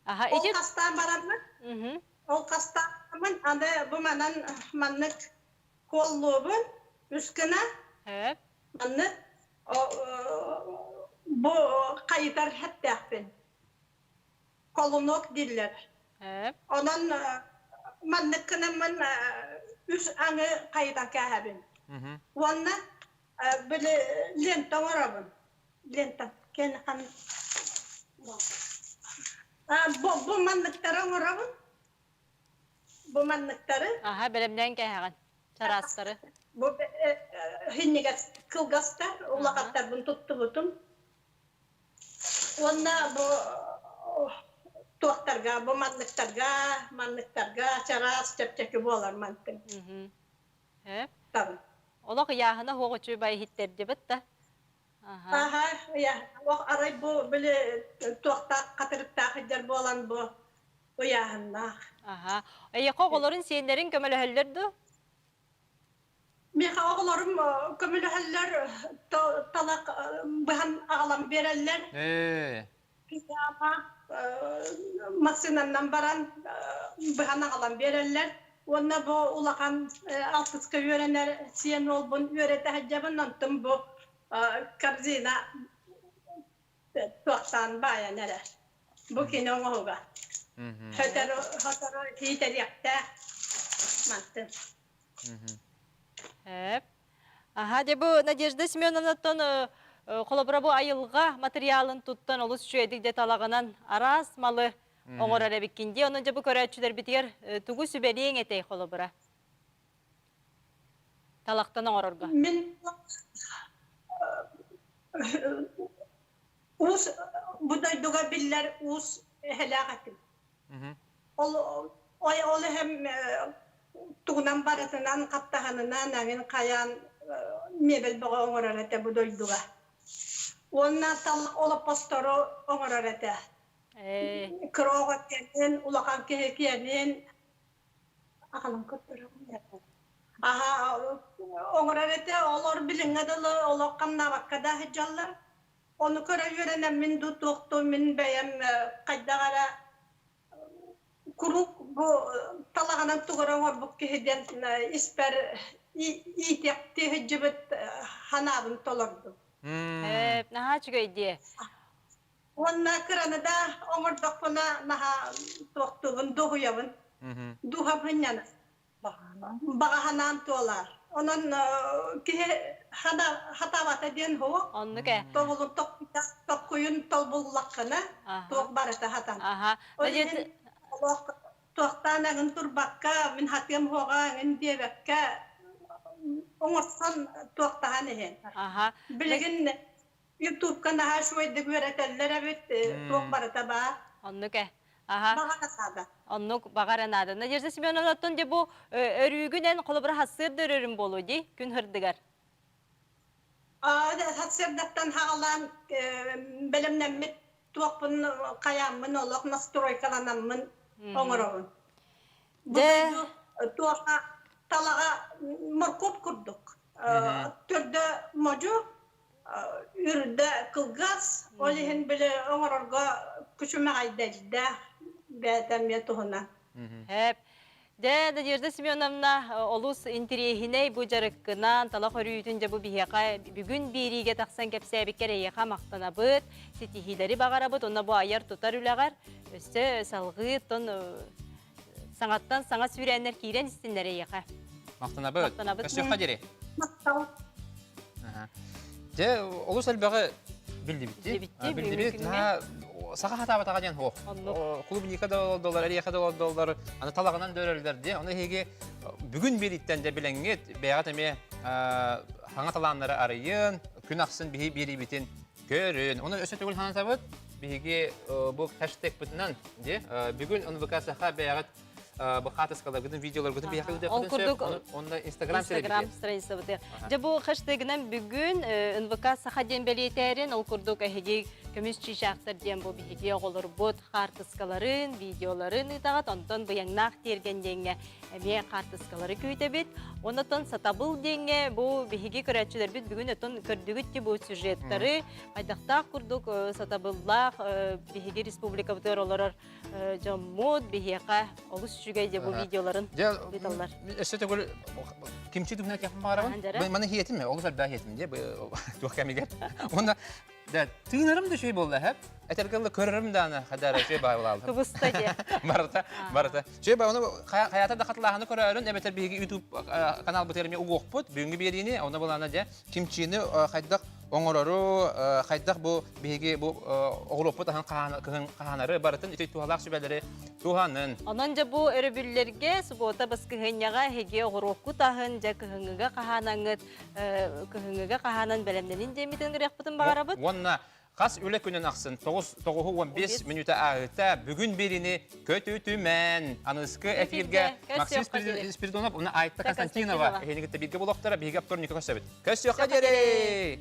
Aha, O kastan baranlar, o kastan bu manan manlık kolluğun üsküne hep. manlık bu kayıtar hep derpin. Kolunok diller. Hep. Onun manlıkının man üç anı kayıtan kahabin. Onunla böyle lenta varabın. Lenta. Kendi kan. Bu manlıkları varabın. Bu manlıkları. Aha, belimden kayağın. Çarasları. Bu hinnigas kılgastar, ulaqattar bunu tuttu butum. Onunla bu tuaktarga, bu manlıktarga, çaras çepçeki bolar mantık. Hep. Tabii. Ola kıyahına hoğuçu bay hitler debet da. Aha. Aha, ya, o aray bu böyle tuakta katırıkta hıcar bolan bu uyahında. Aha. Yaka oğulların senlerin kömelehöllerdi. Miha oğullarım kömülüheller talak bıhan ağlam vereller. Ama masinandan baran bıhan ağlam vereller. Ona bu ulaqan altıska öğrenler siyen olbun öğrete hacabın antum bu karzina tuaktan bayanere. Bu kino oğuga. Hataro hiter yakta mantın. Hep. Aha, de bu Nadежда Семеновнa'dan kolabora bu ayılga materyalın tuttan olus şüyedik detalağınan aras malı oğur arabikindi. Onunca bu köreççüler bitiyor. Tugu sübeliğin etey kolabora. Talaktan oğurga. Min us bu da duga biller us helakatim. Ol hem tuğunan barasından kaptahanına nangin kayan mebel bağa oğurarete bu doyduga. Ondan talak ola postoro oğurarete. Kıroğat kendin, ulaqan kehekiyenin aqalam kötürüm yapın. Aha, oğurarete olur bilingadılı olaqan navakkada hecallar. Onu köre yörenem min tutuqtu min beyan qaydagara kuruk bu talağanan tuğuran bu kehiden isper iyitekti hecibet hanabın tolardı. Hep, naha çıkıydı. Onunla kıranı da omurduk buna naha tuğtuğun doğuyabın. Duhabın yana. Bağa hanan tuğlar. Onun hatavata den ho. Onu ke? Toğulun toquyun tolbullaqına tuğ barata hatan. Aha. Tuğtan ağın turbakka min hatiyam hoğa ağın diyebekka oңорсан туақтаған ehen. Білігін YouTube-ка наға шуайды көретелер әбет туақ барата ба. Онны ке? Бағарасады. Онны бағаранады. Надежда Семеновнa'дан де bu өрігінен қолыбыр хасырды өрірім болу де, күн хырдығар. Хасырдаттан хағалан білімнен мет туақпын қаямын олық настройкаланамын оңырауын. Бұл туаққа talağa morkop kurduk. Türde mocu, ürde kılgaz, olihin bile oğurga küçüme aydaydı. Beyden yetuğuna. Hep. De Nadежда Семеновна olus interihine bu jarıkkınan talaq örüyütünce bu biheka bugün biriге taqsan kepsebikere yeka maqtanabıt, setihileri bağarabıt, ona bu ayar tutar üleğer, üstü salgıt, sanattan sana sürenler kiren istinlere yeka. Maqtanabıt. Kösü qadiri. Maqtav. De olus elbağı bildi bitti. Bildi bitti. Sağa hata batağa jan hoq. Klubun $2, $2 ana talağından dörellerdi. Onu hege bugün biritten de bilenget beyaat eme hana talanları arayın, gün aqsın biri bitin görün. Onu öse tөгül hana tabıt bihege bu hashtag bitinden de bugün onu vakasaha beyaat bu xatıskalar gidin videolar gidin bir yakıldı. Onda Instagram stranyası bitiyor. De bu hashtag'dan bugün NVK sahaden belirterin ol kurduk hege kömüs çişaktır diyen bu bihege olur bot xatıskaların videoların itagat ondan bu yanaq tergendenge eme xatıskaları köytebit. Ondan satabıl denge bu bihege köretçiler bit bugün ötün kördügüt ki bu süjetleri aydaqta kurduk satabıllar bihege respublika bitiyor olur Jammu bihege olus şügeyce bu videoların detallar. Öse tөгül kimçi düğünek yapın bağıramın. Bana hiyetim mi? Olus elbağ hiyetim diye. Tuğ kemiger. Onda Да, тыынарым да şey болду hep. Этергалла көрөрüm да аны хадара şey байылалды. Кыбыста де. Барата. Şey байыны хаята да хатлаһаны көрөрүн, эбетер биги YouTube канал битерме угукпут. Бүгүнгү берини, аны булана да кимчини хайдак оңорору, хайдак бу биги бу оглопут ахан каханары баратын ити тухалак сүбелери туханын. Онан жа бу өрөбүллерге субота бас кыһыньяга хеге огорокку тахын жа кыһыңыга каханаңыт, кыһыңыга каханан белемненин демитен гырякпытын багарабыт. Онна Қас өлі күнін ақсын 9-15 минута ағыта бүгін беріні көтүтімен анысқы әфирге Максим Спиридонов, оны Айтта Константинова әйнігітті бірге болуқтара бейге аптор Нико Көсөбіт. Көсөқа дере!